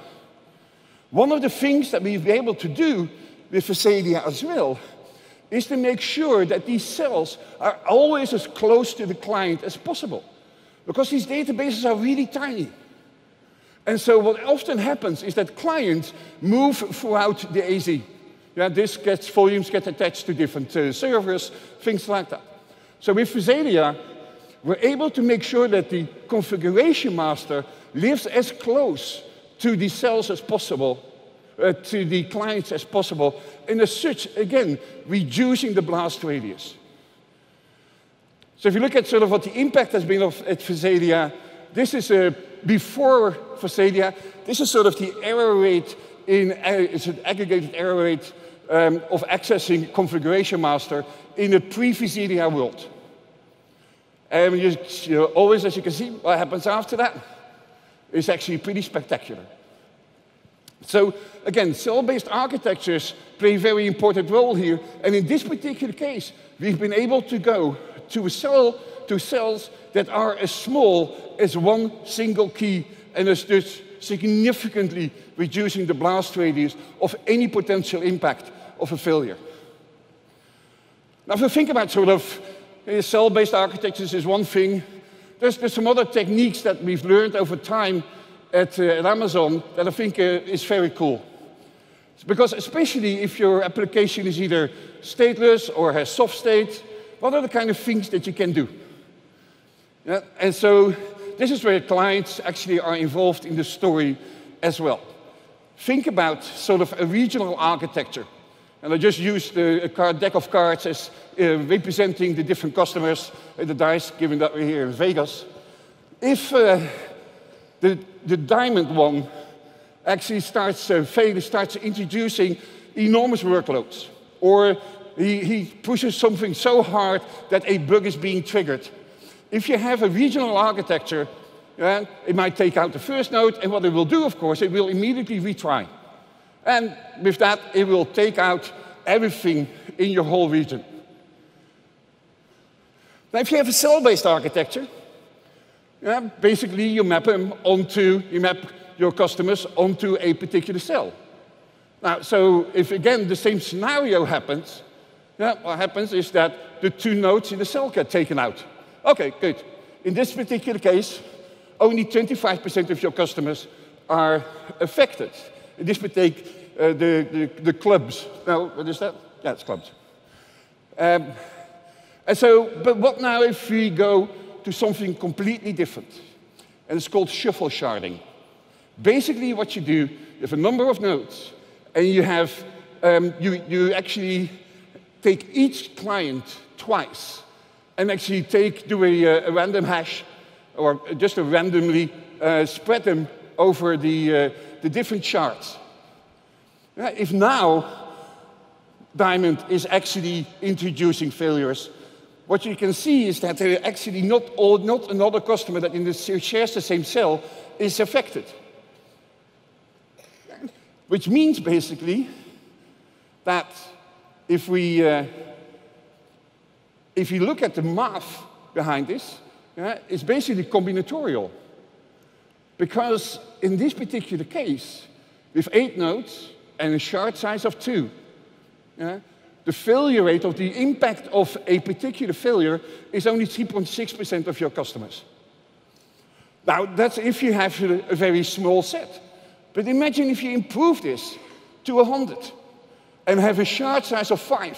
One of the things that we've been able to do with Phasadia as well is to make sure that these cells are always as close to the client as possible, because these databases are really tiny. And so what often happens is that clients move throughout the AZ. Yeah, volumes get attached to different servers, things like that. So with Phasadia, we're able to make sure that the configuration master lives as close to the cells as possible, to the clients as possible, and as such, again, reducing the blast radius. So if you look at sort of what the impact has been at Phasadia, this is before Phasadia. This is sort of the error rate it's an aggregated error rate of accessing configuration master in a pre-Phasadia world. And you always, as you can see, what happens after that is actually pretty spectacular. So again, cell-based architectures play a very important role here. And in this particular case, we've been able to go to cells that are as small as one single key, and as thus significantly reducing the blast radius of any potential impact of a failure. Now, if you think about sort of cell-based architectures is one thing. There's some other techniques that we've learned over time at Amazon that I think is very cool. Because especially if your application is either stateless or has soft state, what are the kind of things that you can do? Yeah? And so this is where clients actually are involved in the story as well. Think about sort of a regional architecture. And I just used a deck of cards as representing the different customers in the dice, given that we're here in Vegas. If the diamond one actually starts introducing enormous workloads, or he pushes something so hard that a bug is being triggered. If you have a regional architecture, it might take out the first node, and what it will do, of course, it will immediately retry. And with that, it will take out everything in your whole region. Now, if you have a cell-based architecture, basically you map your customers onto a particular cell. Now, so if again the same scenario happens, what happens is that the 2 nodes in the cell get taken out. Okay, good. In this particular case, only 25% of your customers are affected. This would take the clubs. Now, what is that? Yeah, it's clubs. And so, but what now if we go to something completely different? And it's called shuffle sharding. Basically, what you do, you have a number of nodes, and you have you actually take each client twice, and actually do a random hash, or just randomly spread them over the different shards. If now Diamond is actually introducing failures, what you can see is that they're actually not another customer that shares the same cell is affected. Which means basically that if you look at the math behind this, it's basically combinatorial. Because in this particular case, with 8 nodes and a shard size of 2, the failure rate of the impact of a particular failure is only 3.6% of your customers. Now, that's if you have a very small set. But imagine if you improve this to 100 and have a shard size of 5.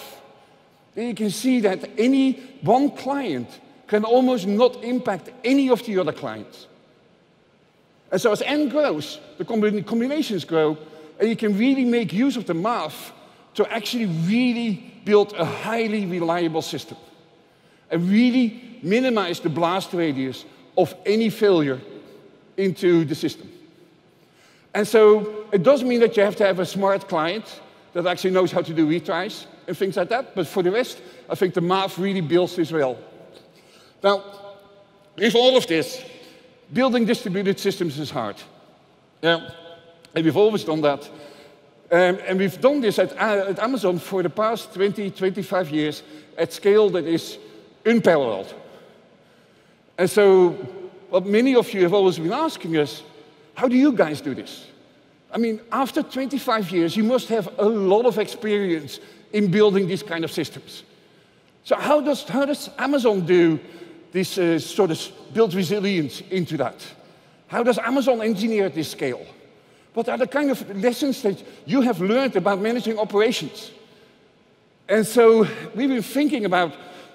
Then you can see that any one client can almost not impact any of the other clients. And so as n grows, the combinations grow, and you can really make use of the math to actually really build a highly reliable system and really minimize the blast radius of any failure into the system. And so it doesn't mean that you have to have a smart client that actually knows how to do retries and things like that, but for the rest, I think the math really builds this well. Now, with all of this, building distributed systems is hard. Yeah, and we've always done that. And we've done this at Amazon for the past 20, 25 years at scale that is unparalleled. And so what many of you have always been asking us, how do you guys do this? I mean, after 25 years, you must have a lot of experience in building these kind of systems. So how does Amazon do this sort of build resilience into that? How does Amazon engineer at this scale? What are the kind of lessons that you have learned about managing operations? And so we've been thinking about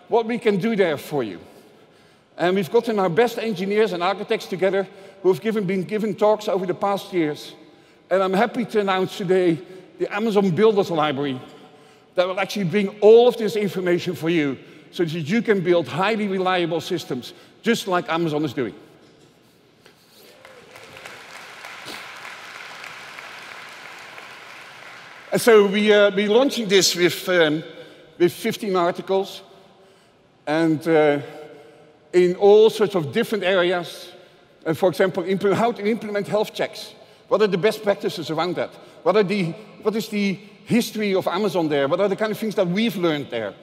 what we can do there for you. And we've gotten our best engineers and architects together who have been given talks over the past years. And I'm happy to announce today the Amazon Builders Library that will actually bring all of this information for you so that you can build highly reliable systems, just like Amazon is doing. And so we're launching this with 15 articles, and in all sorts of different areas. And for example, how to implement health checks. What are the best practices around that? What is the history of Amazon there? What are the kind of things that we've learned there?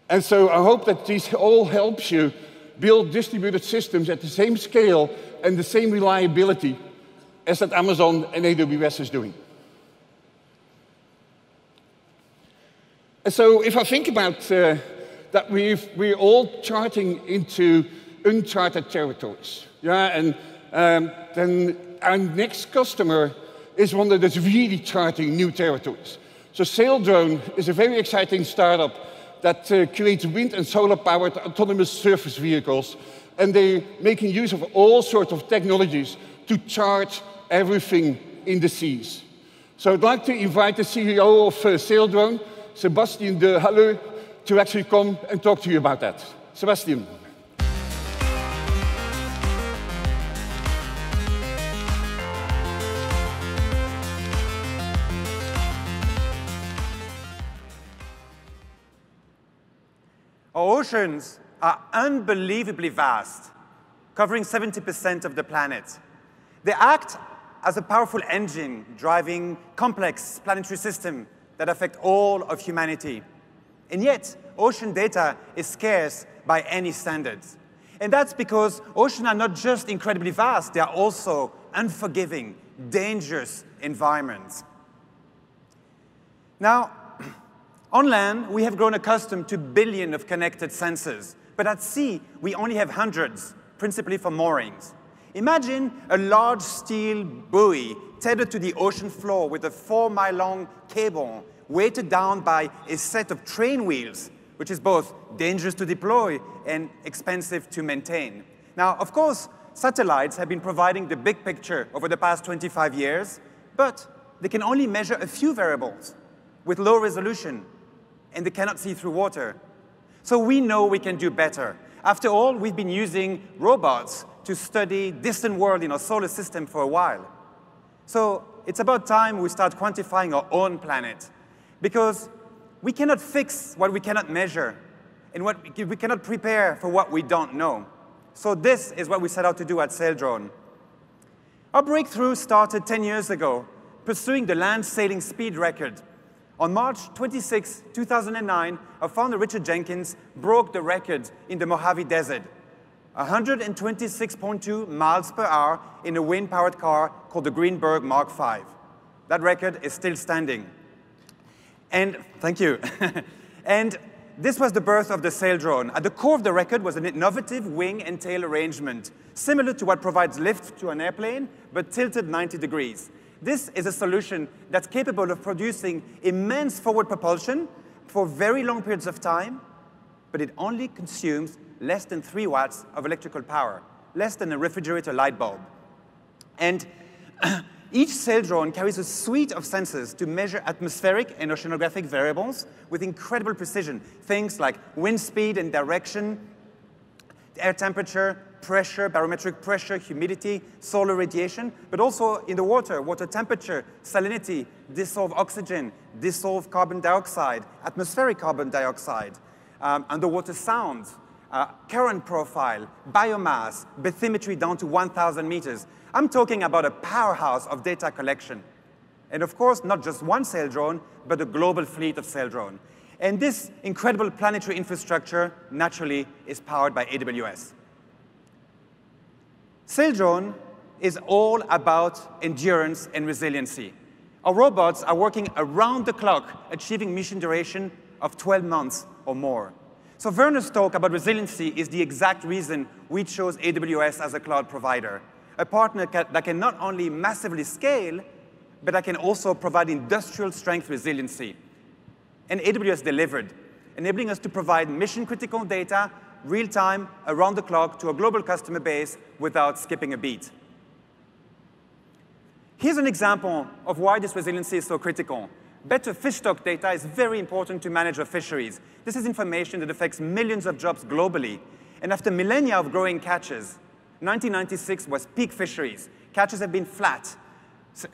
And so I hope that this all helps you build distributed systems at the same scale and the same reliability as that Amazon and AWS is doing. And so if I think about that we're all charting into uncharted territories, yeah, and then our next customer is one that is really charting new territories. So Saildrone is a very exciting startup that creates wind and solar-powered autonomous surface vehicles, and they're making use of all sorts of technologies to chart everything in the seas. So I'd like to invite the CEO of Saildrone, Sebastian de Halleux, to actually come and talk to you about that. Sebastian. Our oceans are unbelievably vast, covering 70% of the planet. They act as a powerful engine driving complex planetary systems that affect all of humanity. And yet, ocean data is scarce by any standards. And that's because oceans are not just incredibly vast, they are also unforgiving, dangerous environments. Now, on land, we have grown accustomed to billions of connected sensors, but at sea, we only have hundreds, principally for moorings. Imagine a large steel buoy tethered to the ocean floor with a 4-mile-long cable weighted down by a set of train wheels, which is both dangerous to deploy and expensive to maintain. Now, of course, satellites have been providing the big picture over the past 25 years, but they can only measure a few variables with low resolution, and they cannot see through water. So we know we can do better. After all, we've been using robots to study distant worlds in our solar system for a while. So it's about time we start quantifying our own planet, because we cannot fix what we cannot measure, and we cannot prepare for what we don't know. So this is what we set out to do at Saildrone. Our breakthrough started 10 years ago, pursuing the land sailing speed record. On March 26, 2009, our founder Richard Jenkins broke the record in the Mojave Desert, 126.2 miles per hour in a wind-powered car called the Greenberg Mark V. That record is still standing. And thank you. And this was the birth of the Saildrone. At the core of the record was an innovative wing and tail arrangement, similar to what provides lift to an airplane, but tilted 90 degrees. This is a solution that's capable of producing immense forward propulsion for very long periods of time, but it only consumes less than 3 watts of electrical power, less than a refrigerator light bulb. And Each sail drone carries a suite of sensors to measure atmospheric and oceanographic variables with incredible precision. Things like wind speed and direction, air temperature, pressure, barometric pressure, humidity, solar radiation, but also in the water, water temperature, salinity, dissolved oxygen, dissolved carbon dioxide, atmospheric carbon dioxide, underwater sounds, current profile, biomass, bathymetry down to 1,000 meters. I'm talking about a powerhouse of data collection. And of course, not just one sail drone, but a global fleet of sail drones. And this incredible planetary infrastructure, naturally, is powered by AWS. Sail drone is all about endurance and resiliency. Our robots are working around the clock, achieving mission duration of 12 months or more. So Werner's talk about resiliency is the exact reason we chose AWS as a cloud provider, a partner that can not only massively scale, but that can also provide industrial strength resiliency. And AWS delivered, enabling us to provide mission-critical data, real-time, around the clock, to a global customer base without skipping a beat. Here's an example of why this resiliency is so critical. Better fish stock data is very important to manage our fisheries. This is information that affects millions of jobs globally. And after millennia of growing catches, 1996 was peak fisheries. Catches have been flat,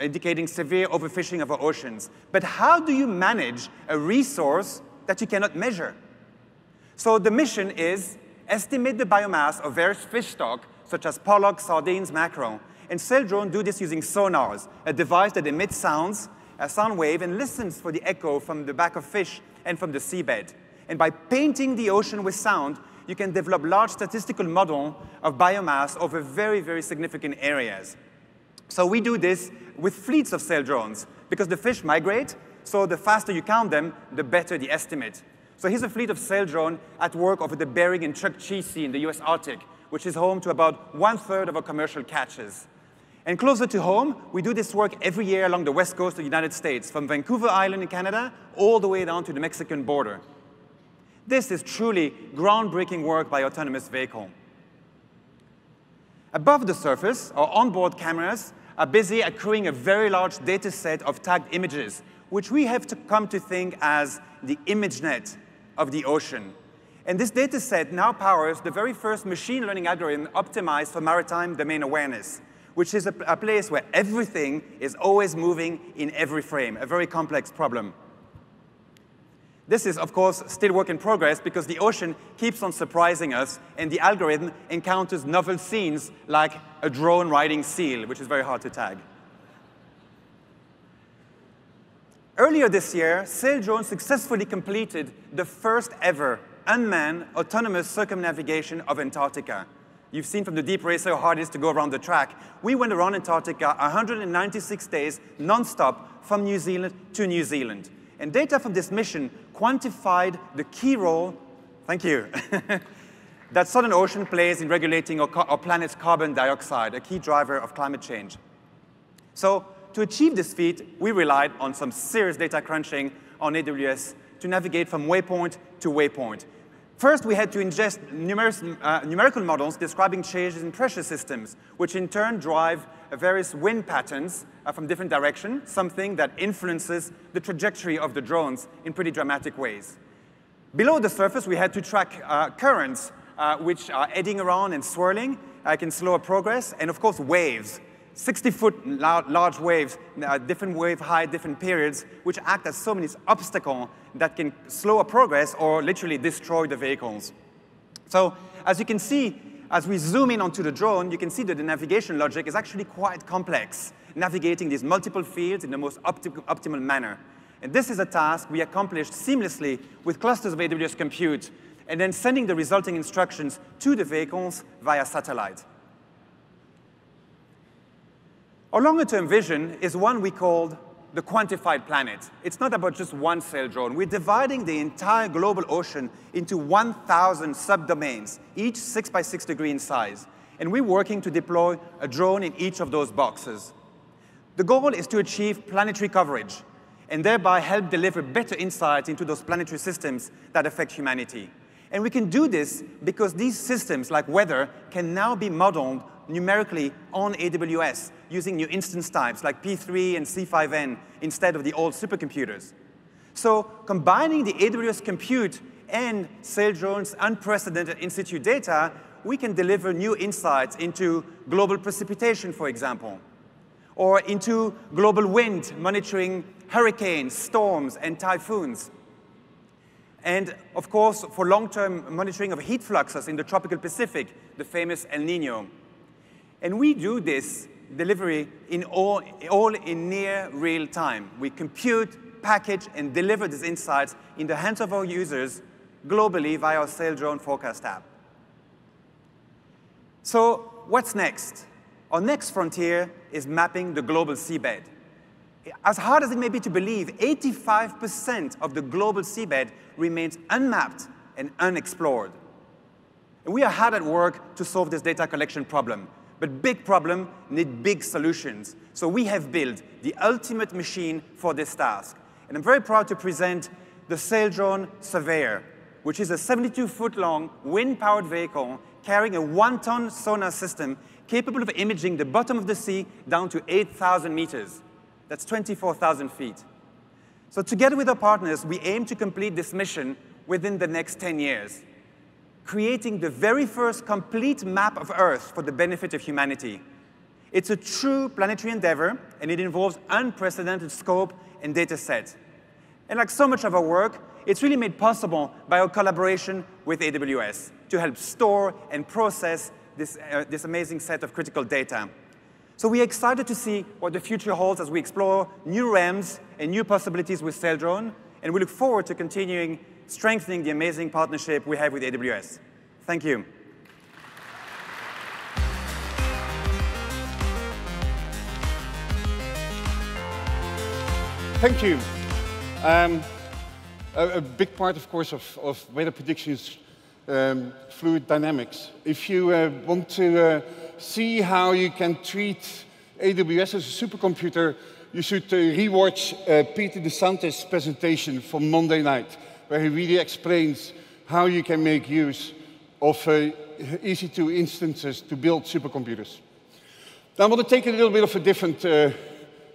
indicating severe overfishing of our oceans. But how do you manage a resource that you cannot measure? So the mission is estimate the biomass of various fish stock, such as pollock, sardines, mackerel. And sail drones do this using sonars, a device that emits sounds, a sound wave, and listens for the echo from the back of fish and from the seabed. And by painting the ocean with sound, you can develop large statistical models of biomass over very, very significant areas. So we do this with fleets of sail drones, because the fish migrate, so the faster you count them, the better the estimate. So here's a fleet of sail drone at work over the Bering and Chukchi Sea in the US Arctic, which is home to about 1/3 of our commercial catches. And closer to home, we do this work every year along the west coast of the United States, from Vancouver Island in Canada all the way down to the Mexican border. This is truly groundbreaking work by autonomous vehicle. Above the surface, our onboard cameras are busy accruing a very large data set of tagged images, which we have come to think as the ImageNet of the ocean. And this data set now powers the very first machine learning algorithm optimized for maritime domain awareness, which is a place where everything is always moving in every frame, a very complex problem. This is, of course, still work in progress because the ocean keeps on surprising us, and the algorithm encounters novel scenes like a drone riding seal, which is very hard to tag. Earlier this year, sail drones successfully completed the first ever unmanned autonomous circumnavigation of Antarctica. You've seen from the deep racer how hard it is to go around the track. We went around Antarctica 196 days non-stop from New Zealand to New Zealand. And data from this mission quantified the key role, thank you, that Southern Ocean plays in regulating our planet's carbon dioxide, a key driver of climate change. So to achieve this feat, we relied on some serious data crunching on AWS to navigate from waypoint to waypoint. First, we had to ingest numerical models describing changes in pressure systems, which in turn drive various wind patterns from different directions, something that influences the trajectory of the drones in pretty dramatic ways. Below the surface, we had to track currents, which are eddying around and swirling, can slow our progress, and of course, waves. 60-foot large waves, different wave height, different periods, which act as so many obstacles that can slow our progress or literally destroy the vehicles. So as you can see, as we zoom in onto the drone, you can see that the navigation logic is actually quite complex, navigating these multiple fields in the most optimal manner. And this is a task we accomplished seamlessly with clusters of AWS compute, and then sending the resulting instructions to the vehicles via satellite. Our longer-term vision is one we called the quantified planet. It's not about just one sail drone. We're dividing the entire global ocean into 1,000 subdomains, each 6 by 6 degrees in size. And we're working to deploy a drone in each of those boxes. The goal is to achieve planetary coverage and thereby help deliver better insights into those planetary systems that affect humanity. And we can do this because these systems, like weather, can now be modeled numerically on AWS, using new instance types like P3 and C5N instead of the old supercomputers. So combining the AWS compute and Saildrone's unprecedented in-situ data, we can deliver new insights into global precipitation, for example, or into global wind, monitoring hurricanes, storms, and typhoons. And of course, for long-term monitoring of heat fluxes in the tropical Pacific, the famous El Nino. And we do this delivery in all in near real time. We compute, package, and deliver these insights in the hands of our users globally via our Saildrone Forecast app. So what's next? Our next frontier is mapping the global seabed. As hard as it may be to believe, 85% of the global seabed remains unmapped and unexplored. And we are hard at work to solve this data collection problem. But big problems need big solutions. So we have built the ultimate machine for this task. And I'm very proud to present the Saildrone Surveyor, which is a 72-foot-long wind-powered vehicle carrying a 1-ton sonar system capable of imaging the bottom of the sea down to 8,000 meters. That's 24,000 feet. So together with our partners, we aim to complete this mission within the next 10 years, creating the very first complete map of Earth for the benefit of humanity. It's a true planetary endeavor, and it involves unprecedented scope and data set. And like so much of our work, it's really made possible by our collaboration with AWS to help store and process this amazing set of critical data. So we're excited to see what the future holds as we explore new realms and new possibilities with Saildrone, and we look forward to continuing strengthening the amazing partnership we have with AWS. Thank you. Thank you. A big part, of course, of weather prediction is fluid dynamics. If you want to see how you can treat AWS as a supercomputer, you should rewatch Peter DeSantis' presentation from Monday night, where he really explains how you can make use of EC2 instances to build supercomputers. Now, I want to take a little bit of a different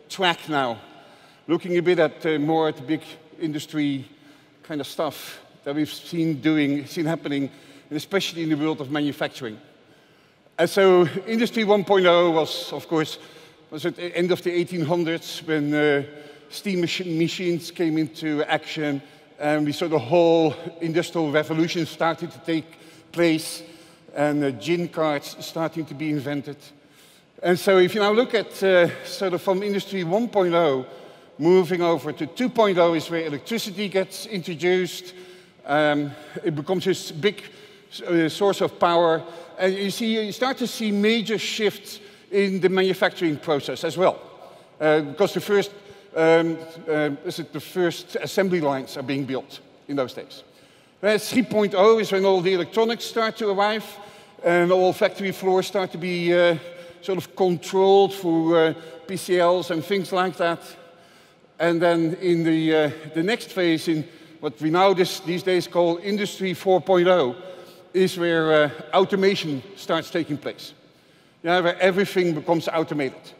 track now, looking a bit at more at the big industry kind of stuff that we've seen happening, and especially in the world of manufacturing. And so Industry 1.0 was, of course, at the end of the 1800s when steam machines came into action, and we saw the whole industrial revolution started to take place, and gin carts starting to be invented. And so if you now look at sort of from Industry 1.0, moving over to 2.0 is where electricity gets introduced. It becomes this big source of power. And you start to see major shifts in the manufacturing process as well. Because the first assembly lines are being built in those days. 3.0 is when all the electronics start to arrive and all factory floors start to be sort of controlled through PCLs and things like that. And then in the next phase, in what we now these days call Industry 4.0, is where automation starts taking place. Where everything becomes automated.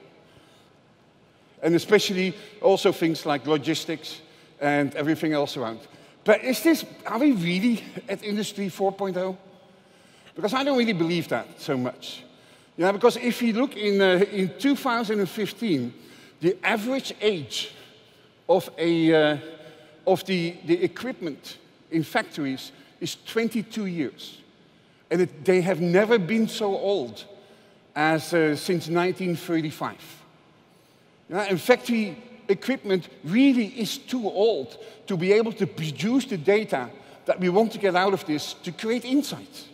And especially also things like logistics and everything else around. But are we really at Industry 4.0? Because I don't really believe that so much. Because if you look in 2015, the average age of the equipment in factories is 22 years. And they have never been so old as since 1935. And factory equipment really is too old to be able to produce the data that we want to get out of this to create insights.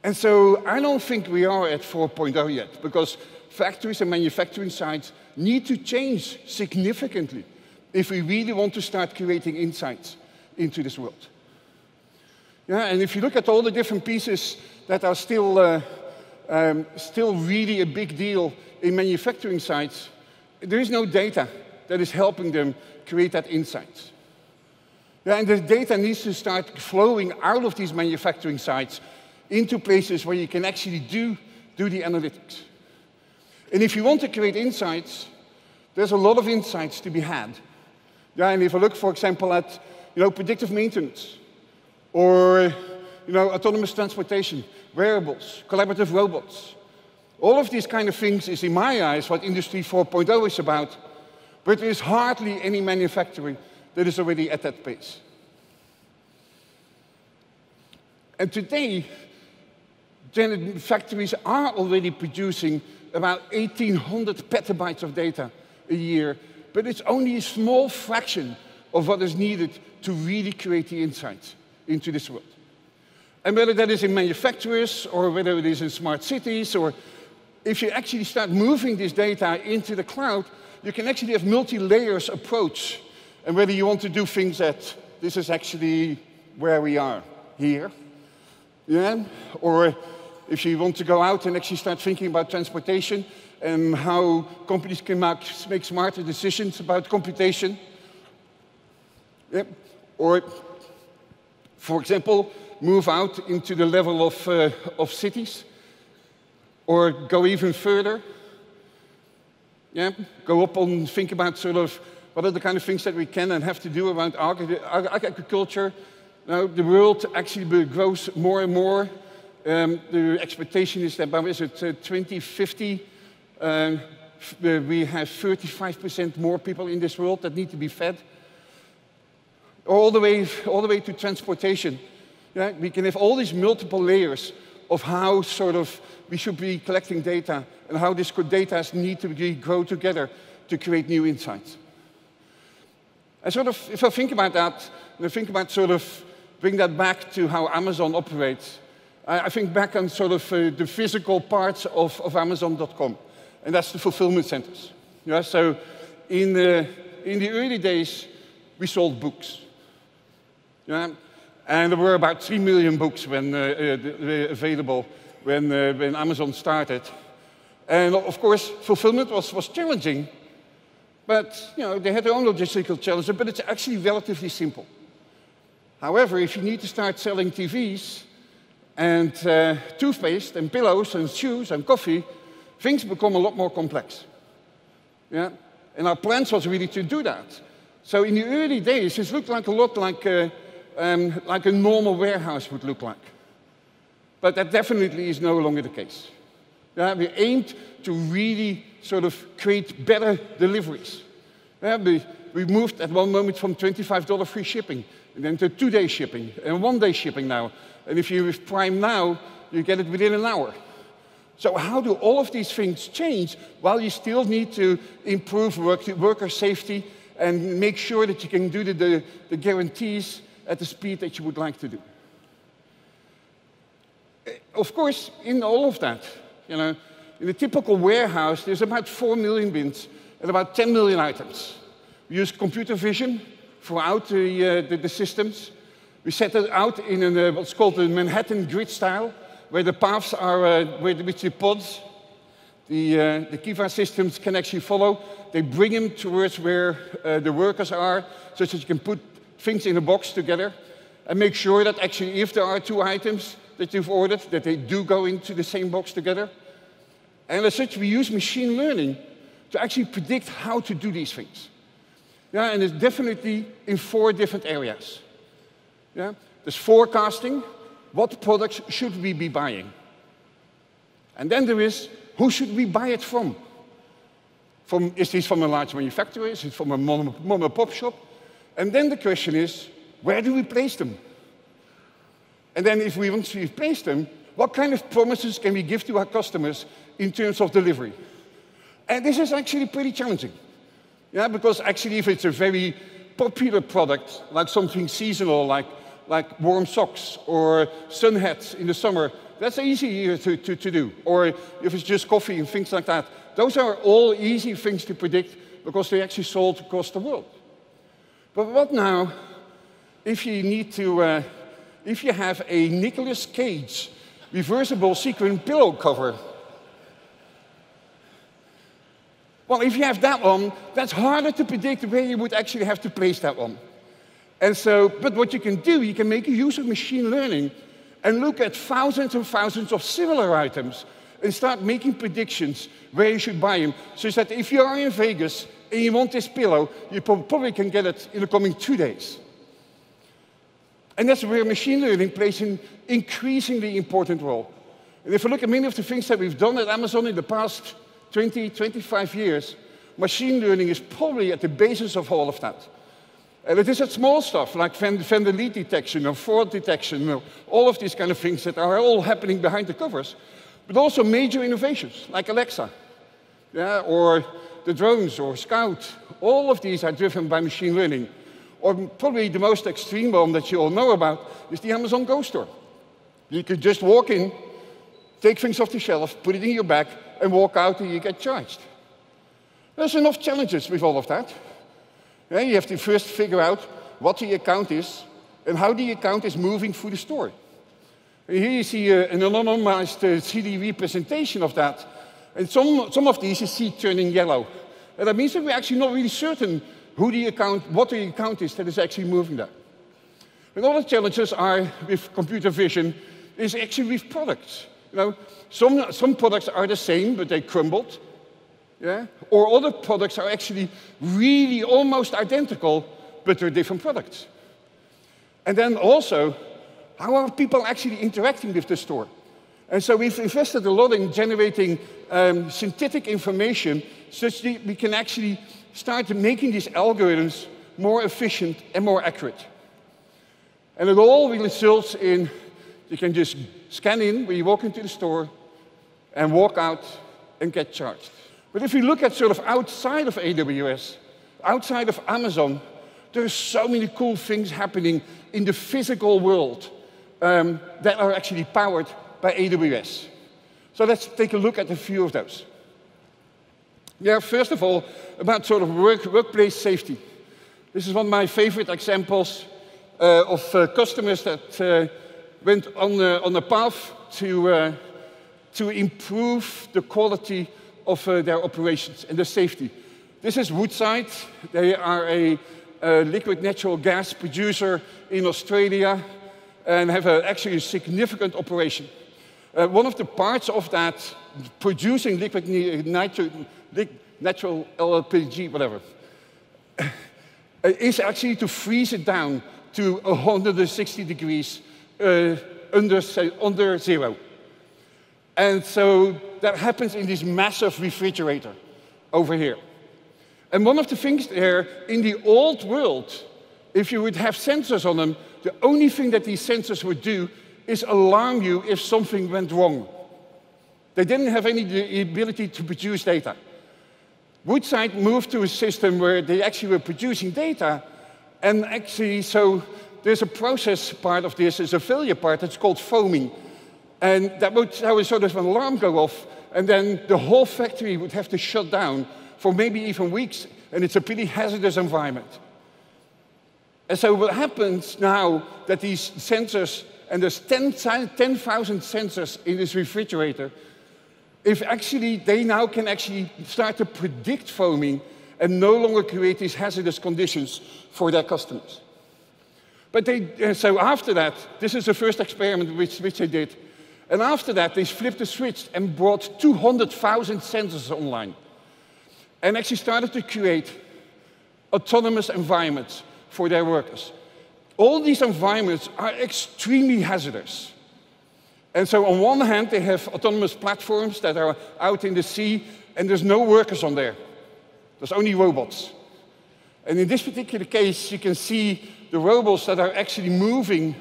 And so I don't think we are at 4.0 yet, because factories and manufacturing sites need to change significantly if we really want to start creating insights into this world. And if you look at all the different pieces that are still really a big deal in manufacturing sites, there is no data that is helping them create that insight. And the data needs to start flowing out of these manufacturing sites into places where you can actually do the analytics. And if you want to create insights, there's a lot of insights to be had. Yeah, and if I look, for example, at predictive maintenance, or autonomous transportation, wearables, collaborative robots, all of these kind of things is, in my eyes, what Industry 4.0 is about. But there is hardly any manufacturing that is already at that pace. And today, factories are already producing about 1,800 petabytes of data a year, but it's only a small fraction of what is needed to really create the insights into this world. And whether that is in manufacturers, or whether it is in smart cities, or if you actually start moving this data into the cloud, you can actually have multi-layers approach. And whether you want to do things that this is actually where we are, here, yeah? Or if you want to go out and actually start thinking about transportation and how companies can make smarter decisions about computation. Yeah. Or, for example, move out into the level of cities, or go even further. Yeah. Go up and think about sort of what are the kind of things that we can and have to do around agriculture. Now, the world actually grows more and more. The expectation is that by 2050, we have 35% more people in this world that need to be fed. All the way to transportation. Yeah? We can have all these multiple layers of how sort of we should be collecting data and how this data need to grow together to create new insights. And sort of, if I think about that, and I think about sort of bring that back to how Amazon operates, I think back on sort of the physical parts of Amazon.com, and that's the fulfillment centers. Yeah, so in the early days, we sold books. Yeah, and there were about 3 million books when available when Amazon started. And of course, fulfillment was challenging, but they had their own logistical challenges, but it's actually relatively simple. However, if you need to start selling TVs and toothpaste and pillows and shoes and coffee, things become a lot more complex. Yeah? And our plans was really to do that. So in the early days, it looked like a lot like a normal warehouse would look like. But that definitely is no longer the case. Yeah? We aimed to really sort of create better deliveries. Yeah? We moved at one moment from $25 free shipping, and then to 2-day shipping, and 1-day shipping now. And if you have Prime Now, you get it within an hour. So how do all of these things change while you still need to improve worker safety and make sure that you can do the guarantees at the speed that you would like to do? Of course, in all of that, in a typical warehouse, there's about 4 million bins and about 10 million items. We use computer vision throughout the systems. We set it out in what's called the Manhattan grid style, where the paths are which the pods, the Kiva systems can actually follow. They bring them towards where the workers are, so that you can put things in a box together and make sure that actually if there are 2 items that you've ordered, that they do go into the same box together. And as such, we use machine learning to actually predict how to do these things. Yeah, and it's definitely in 4 different areas. Yeah? There's forecasting. What products should we be buying? And then there is, who should we buy it from? Is this from a large manufacturer? Is it from a mom and pop shop? And then the question is, where do we place them? And then if we want to place them, what kind of promises can we give to our customers in terms of delivery? And this is actually pretty challenging. Yeah, because actually if it's a very popular product, like something seasonal, like warm socks or sun hats in the summer, that's easy to do. Or if it's just coffee and things like that. Those are all easy things to predict because they actually sold across the world. But what now if you need to, if you have a Nicolas Cage reversible sequin pillow cover? Well, if you have that one, that's harder to predict where you would actually have to place that one. And so, but what you can do, you can make use of machine learning and look at thousands and thousands of similar items and start making predictions where you should buy them, so that if you are in Vegas and you want this pillow, you probably can get it in the coming 2 days. And that's where machine learning plays an increasingly important role. And if you look at many of the things that we've done at Amazon in the past 20, 25 years, machine learning is probably at the basis of all of that. And it is that small stuff like vendor lead detection or fraud detection, all of these kind of things that are all happening behind the covers, but also major innovations like Alexa, or the drones or Scout. All of these are driven by machine learning. Or probably the most extreme one that you all know about is the Amazon Go store. You could just walk in, take things off the shelf, put it in your bag, and walk out and you get charged. There's enough challenges with all of that. You have to first figure out what the account is and how the account is moving through the store. And here you see an anonymized CD representation of that. And some of these you see turning yellow. And that means that we're actually not really certain what the account is that is actually moving that. And all the challenges are with computer vision is actually with products. Some products are the same, but they crumbled. Or other products are actually really almost identical, but they're different products. And then also, how are people actually interacting with the store? And so we've invested a lot in generating synthetic information such that we can actually start making these algorithms more efficient and more accurate. And it all results in, you can just scan in when you walk into the store and walk out and get charged. But if you look at sort of outside of AWS, outside of Amazon, there's so many cool things happening in the physical world that are actually powered by AWS. So let's take a look at a few of those. First of all, about sort of workplace safety. This is one of my favorite examples of customers that went on a path to improve the quality of their operations and the safety. This is Woodside. They are a liquid natural gas producer in Australia and have actually a significant operation. One of the parts of that, producing liquid natural LPG, whatever, is actually to freeze it down to 160 degrees under zero. And so that happens in this massive refrigerator over here. And one of the things there, in the old world, if you would have sensors on them, the only thing that these sensors would do is alarm you if something went wrong. They didn't have any ability to produce data. Woodside moved to a system where they actually were producing data, and actually, so there's a process part of this, is a failure part that's called foaming. And that would sort of an alarm go off, and then the whole factory would have to shut down for maybe even weeks, and it's a pretty hazardous environment. And so what happens now that these sensors, and there's 10,000 sensors in this refrigerator, if actually they now can actually start to predict foaming and no longer create these hazardous conditions for their customers. But so after that, this is the first experiment which they did. And after that, they flipped the switch and brought 200,000 sensors online. And actually started to create autonomous environments for their workers. All these environments are extremely hazardous. And so on one hand, they have autonomous platforms that are out in the sea, and there's no workers on there. There's only robots. And in this particular case, you can see the robots that are actually moving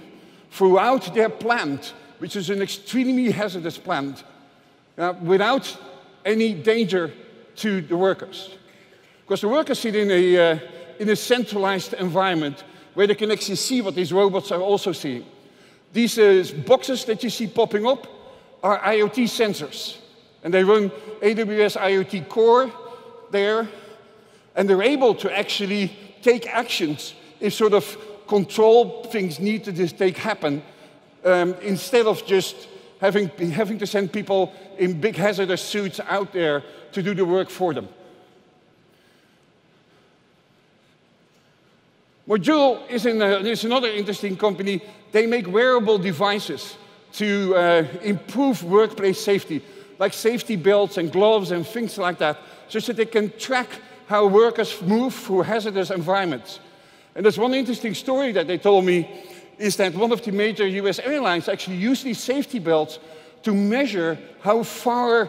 throughout their plant, which is an extremely hazardous plant, without any danger to the workers. Because the workers sit in a centralized environment where they can actually see what these robots are also seeing. These boxes that you see popping up are IoT sensors. And they run AWS IoT Core there. And they're able to actually take actions if sort of control things need to just happen, instead of just having to send people in big hazardous suits out there to do the work for them. Module is another interesting company. They make wearable devices to improve workplace safety. like safety belts and gloves and things like that, so that they can track how workers move through hazardous environments. And there's one interesting story that they told me, is that one of the major US airlines actually used these safety belts to measure how far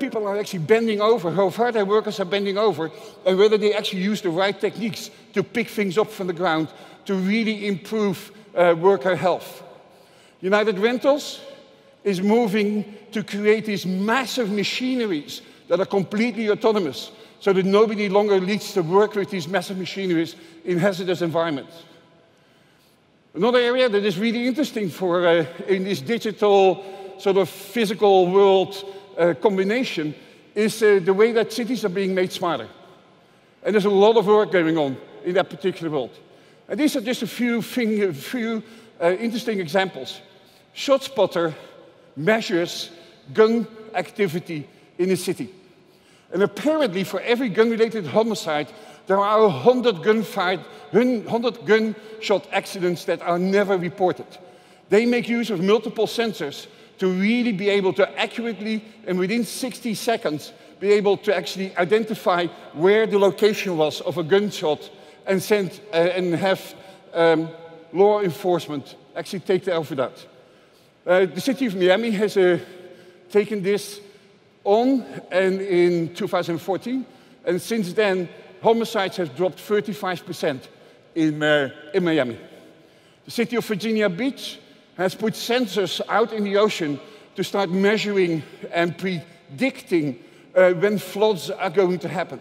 people are actually bending over, how far their workers are bending over, and whether they actually use the right techniques to pick things up from the ground to really improve worker health. United Rentals is moving to create these massive machineries that are completely autonomous, so that nobody longer needs to work with these massive machineries in hazardous environments. Another area that is really interesting for in this digital sort of physical world combination is the way that cities are being made smarter. And there's a lot of work going on in that particular world. And these are just a few interesting examples. ShotSpotter measures gun activity in a city. And apparently, for every gun-related homicide, there are 100 gunshot accidents that are never reported. They make use of multiple sensors to really be able to accurately, and within 60 seconds, be able to actually identify where the location was of a gunshot and send and have law enforcement actually take care of that. The city of Miami has taken this on and in 2014, and since then, homicides have dropped 35% in Miami. The city of Virginia Beach has put sensors out in the ocean to start measuring and predicting when floods are going to happen.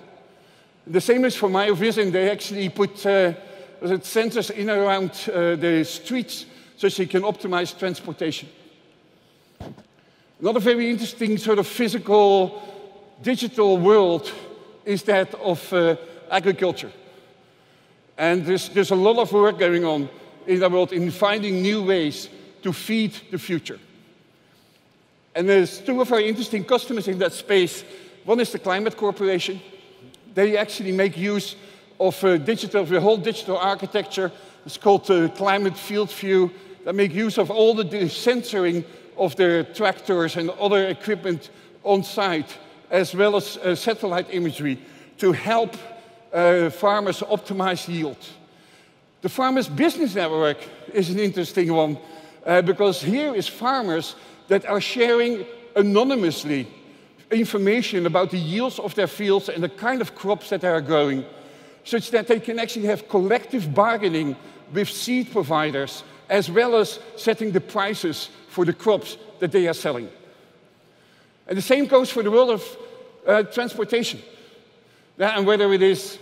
The same is for Maya Vision. They actually put sensors in around the streets so they can optimize transportation. Another very interesting sort of physical, digital world is that of agriculture. And there's a lot of work going on in the world in finding new ways to feed the future. And there's two of our interesting customers in that space. One is the Climate Corporation. They actually make use of the whole digital architecture. It's called Climate Field View. They make use of all the sensoring of their tractors and other equipment on site, as well as satellite imagery, to help farmers optimize yield. The Farmers Business Network is an interesting one, because here is farmers that are sharing anonymously information about the yields of their fields and the kind of crops that they are growing, such that they can actually have collective bargaining with seed providers, as well as setting the prices for the crops that they are selling. And the same goes for the world of transportation. And whether it is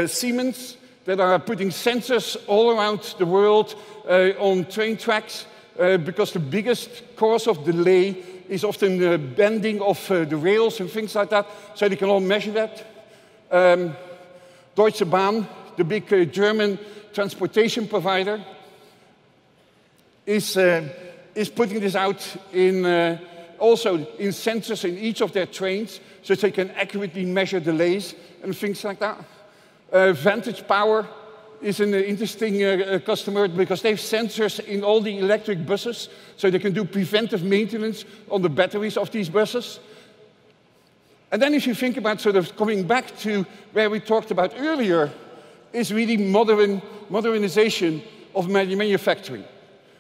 Siemens that are putting sensors all around the world on train tracks, because the biggest cause of delay is often the bending of the rails and things like that, so they can all measure that. Deutsche Bahn, the big German transportation provider, is putting this out in also in sensors in each of their trains, so they can accurately measure delays and things like that. Vantage Power is an interesting customer because they have sensors in all the electric buses, so they can do preventive maintenance on the batteries of these buses. And then if you think about sort of coming back to where we talked about earlier, is really modernization of manufacturing.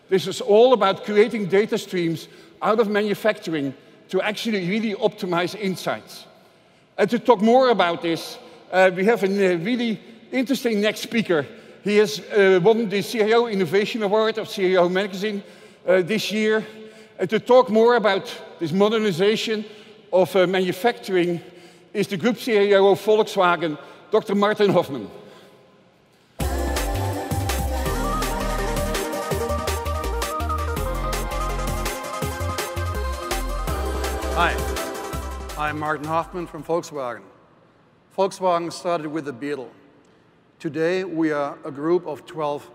This is all about creating data streams out of manufacturing to actually really optimize insights. And to talk more about this, we have a really interesting next speaker. He has won the CIO Innovation Award of CIO Magazine this year. And to talk more about this modernization of manufacturing is the Group CIO of Volkswagen, Dr. Martin Hoffmann. Hi, I'm Martin Hoffmann from Volkswagen. Volkswagen started with the Beetle. Today, we are a group of 12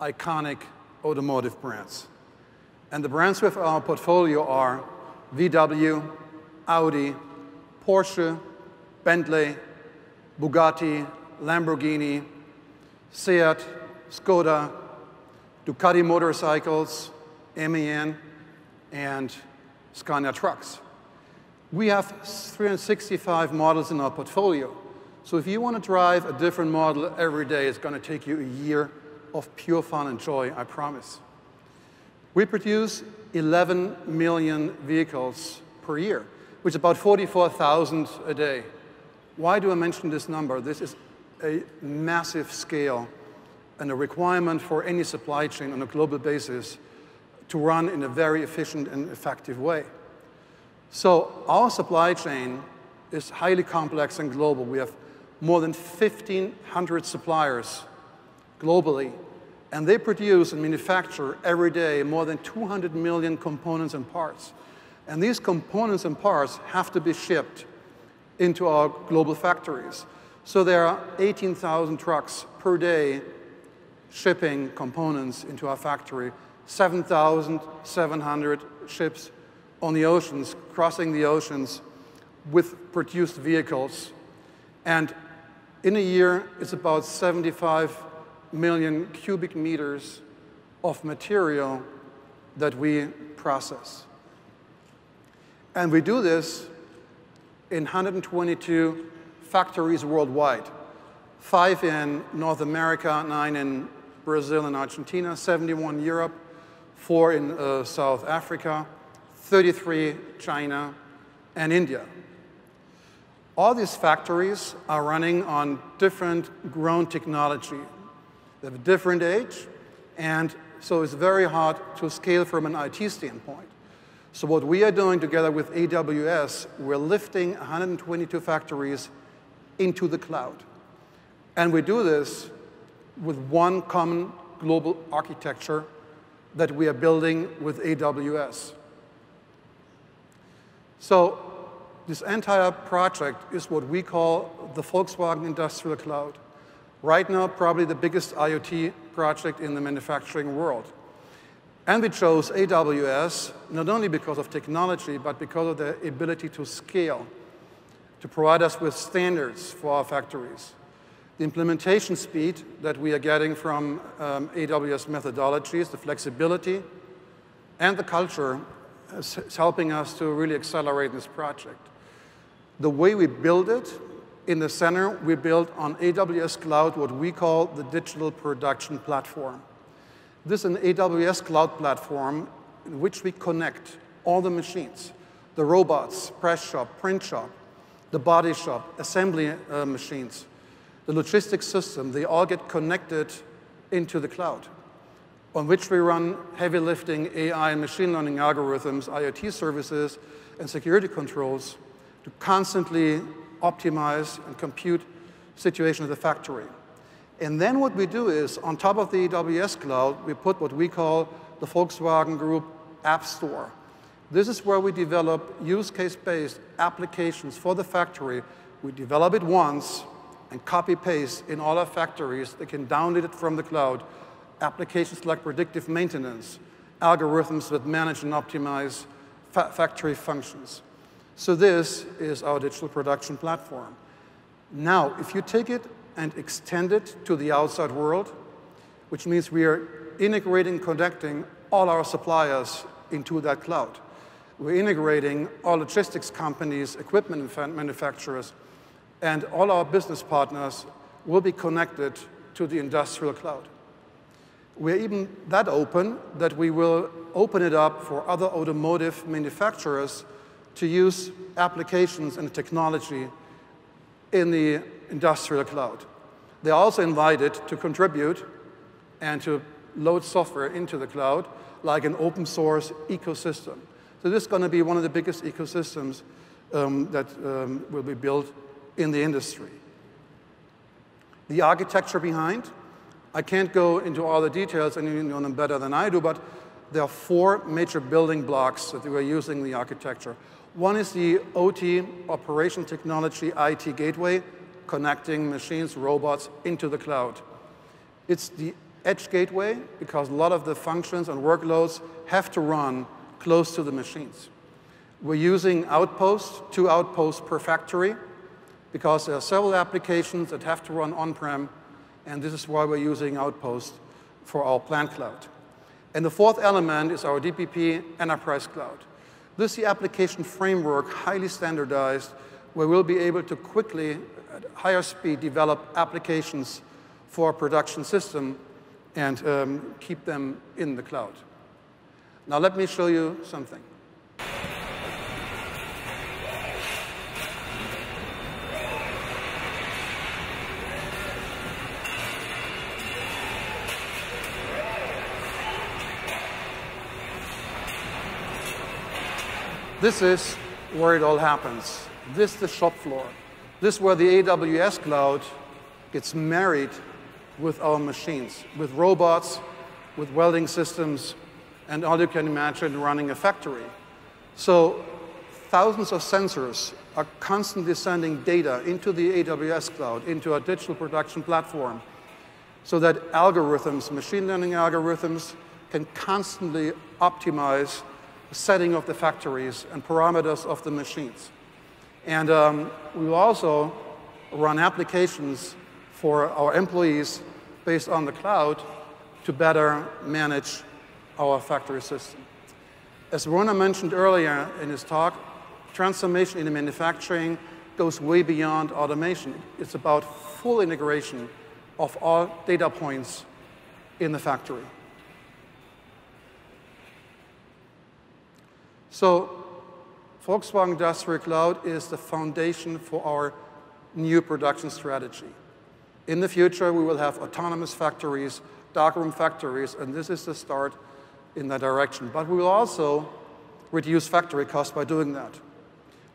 iconic automotive brands. And the brands with our portfolio are VW, Audi, Porsche, Bentley, Bugatti, Lamborghini, Seat, Skoda, Ducati motorcycles, MAN, and Scania trucks. We have 365 models in our portfolio. So if you want to drive a different model every day, it's going to take you a year of pure fun and joy, I promise. We produce 11 million vehicles per year, which is about 44,000 a day. Why do I mention this number? This is a massive scale and a requirement for any supply chain on a global basis to run in a very efficient and effective way. So our supply chain is highly complex and global. We have more than 1,500 suppliers globally, and they produce and manufacture every day more than 200 million components and parts. And these components and parts have to be shipped into our global factories. So there are 18,000 trucks per day shipping components into our factory, 7,700 ships on the oceans, crossing the oceans with produced vehicles. And in a year, it's about 75 million cubic meters of material that we process. And we do this in 122 factories worldwide, 5 in North America, 9 in Brazil and Argentina, 71 Europe, 4 in South Africa, 33 China, and India. All these factories are running on different grown technology. They have a different age, and so it's very hard to scale from an IT standpoint. So what we are doing together with AWS, we're lifting 122 factories into the cloud. And we do this with one common global architecture that we are building with AWS. So this entire project is what we call the Volkswagen Industrial Cloud. Right now, probably the biggest IoT project in the manufacturing world. And we chose AWS not only because of technology, but because of the ability to scale, to provide us with standards for our factories. The implementation speed that we are getting from AWS methodologies, the flexibility, and the culture is helping us to really accelerate this project. The way we build it, in the center, we built on AWS Cloud what we call the digital production platform. This is an AWS Cloud platform in which we connect all the machines, the robots, press shop, print shop, the body shop, assembly machines, the logistics system. They all get connected into the cloud, on which we run heavy lifting AI and machine learning algorithms, IoT services, and security controls to constantly optimize and compute situation of the factory. And then what we do is, on top of the AWS cloud, we put what we call the Volkswagen Group App Store. This is where we develop use case-based applications for the factory. We develop it once and copy-paste in all our factories. They can download it from the cloud. Applications like predictive maintenance, algorithms that manage and optimize factory functions. So this is our digital production platform. Now, if you take it and extend it to the outside world, which means we are integrating, connecting all our suppliers into that cloud. We're integrating all logistics companies, equipment manufacturers, and all our business partners will be connected to the industrial cloud. We're even that open that we will open it up for other automotive manufacturers to use applications and technology in the industrial cloud. They're also invited to contribute and to load software into the cloud, like an open source ecosystem. So this is going to be one of the biggest ecosystems that will be built in the industry. The architecture behind, I can't go into all the details, and you know them better than I do, but there are 4 major building blocks that we are using in the architecture. One is the OT, Operation Technology IT Gateway, connecting machines, robots into the cloud. It's the Edge Gateway, because a lot of the functions and workloads have to run close to the machines. We're using Outposts, 2 outposts per factory, because there are several applications that have to run on-prem, and this is why we're using Outposts for our plant cloud. And the 4th element is our DPP Enterprise Cloud. This is the application framework, highly standardized, where we'll be able to quickly, at higher speed, develop applications for our production system and keep them in the cloud. Now let me show you something. This is where it all happens. This is the shop floor. This is where the AWS cloud gets married with our machines, with robots, with welding systems, and all you can imagine running a factory. So thousands of sensors are constantly sending data into the AWS cloud, into our digital production platform, so that algorithms, machine learning algorithms, can constantly optimize the setting of the factories and parameters of the machines. And we will also run applications for our employees based on the cloud to better manage our factory system. As Werner mentioned earlier in his talk, transformation in manufacturing goes way beyond automation. It's about full integration of all data points in the factory. So Volkswagen Industrial Cloud is the foundation for our new production strategy. In the future, we will have autonomous factories, darkroom factories, and this is the start in that direction. But we will also reduce factory costs by doing that.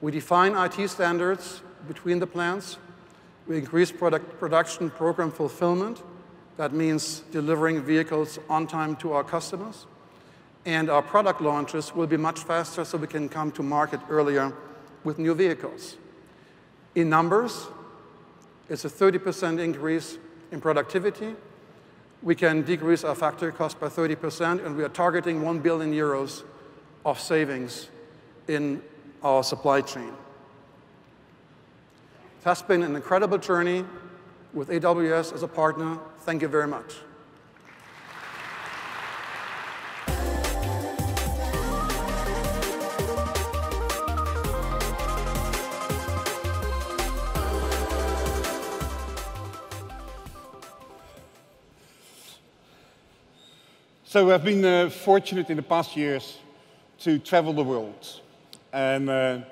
We define IT standards between the plants. We increase production program fulfillment. That means delivering vehicles on time to our customers. And our product launches will be much faster so we can come to market earlier with new vehicles. In numbers, it's a 30% increase in productivity. We can decrease our factory cost by 30%, and we are targeting 1 billion euros of savings in our supply chain. It has been an incredible journey with AWS as a partner. Thank you very much. So I've been fortunate in the past years to travel the world and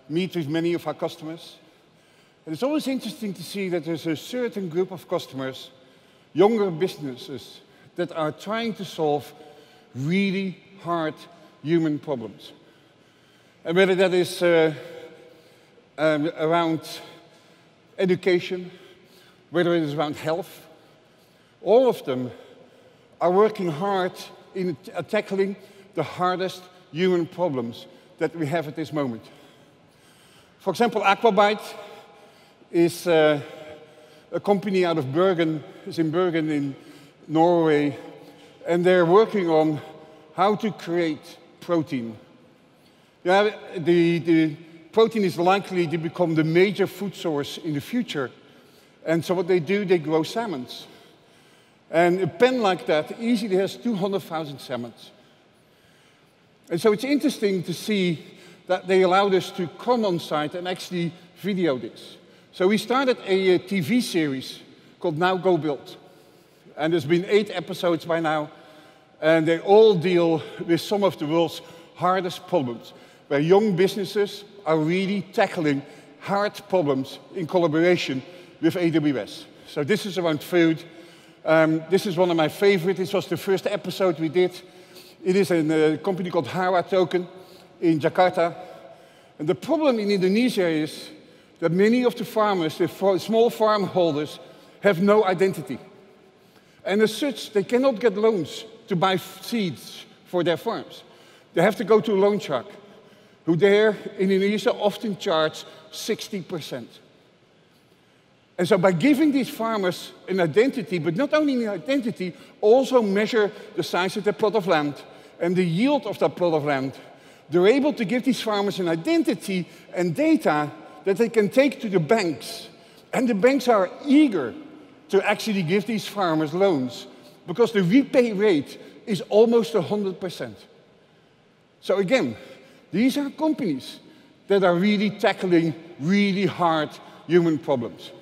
meet with many of our customers. And it's always interesting to see that there's a certain group of customers, younger businesses, that are trying to solve really hard human problems. And whether that is around education, whether it is around health, all of them are working hard in tackling the hardest human problems that we have at this moment. For example, Aquabite is a company out of Bergen, is in Bergen in Norway, and they're working on how to create protein. Yeah, the protein is likely to become the major food source in the future. And so what they do, they grow salmons. And a pen like that easily has 200,000 salmons. And so it's interesting to see that they allowed us to come on site and actually video this. So we started a TV series called Now Go Build. And there's been 8 episodes by now. And they all deal with some of the world's hardest problems, where young businesses are really tackling hard problems in collaboration with AWS. So this is around food. This is one of my favorites. This was the first episode we did. It is a company called Hara Token in Jakarta. And the problem in Indonesia is that many of the farmers, the small farm holders, have no identity. And as such, they cannot get loans to buy seeds for their farms. They have to go to a loan shark, who there in Indonesia often charge 60%. And so by giving these farmers an identity, but not only an identity, also measure the size of their plot of land and the yield of that plot of land, they're able to give these farmers an identity and data that they can take to the banks. And the banks are eager to actually give these farmers loans because the repay rate is almost 100%. So again, These are companies that are really tackling really hard human problems.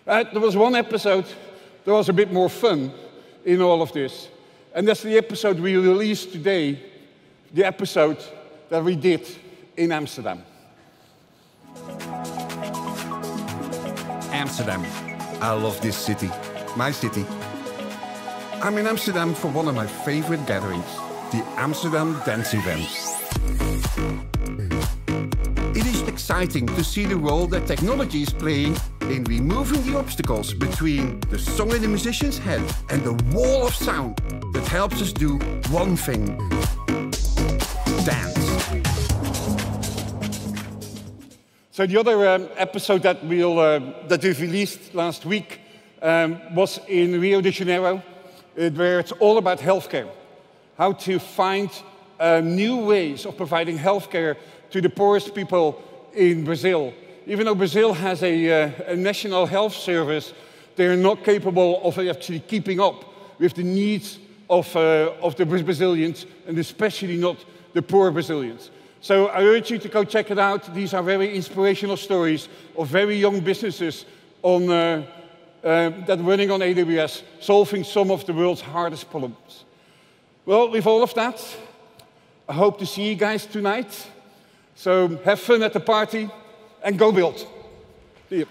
There was one episode that was a bit more fun in all of this, and that's the episode we released today, the episode that we did in Amsterdam. Amsterdam. I love this city. My city. I'm in Amsterdam for one of my favorite gatherings, the Amsterdam Dance Event. It is exciting to see the role that technology is playing in removing the obstacles between the song in the musician's head and the wall of sound that helps us do one thing: dance. So the other episode that we've released last week was in Rio de Janeiro, where it's all about healthcare, how to find new ways of providing healthcare to the poorest people in Brazil. Even though Brazil has a national health service, they're not capable of actually keeping up with the needs of the Brazilians, and especially not the poor Brazilians. So I urge you to go check it out. These are very inspirational stories of very young businesses that are running on AWS, solving some of the world's hardest problems. Well, with all of that, I hope to see you guys tonight. So have fun at the party and go build. See you.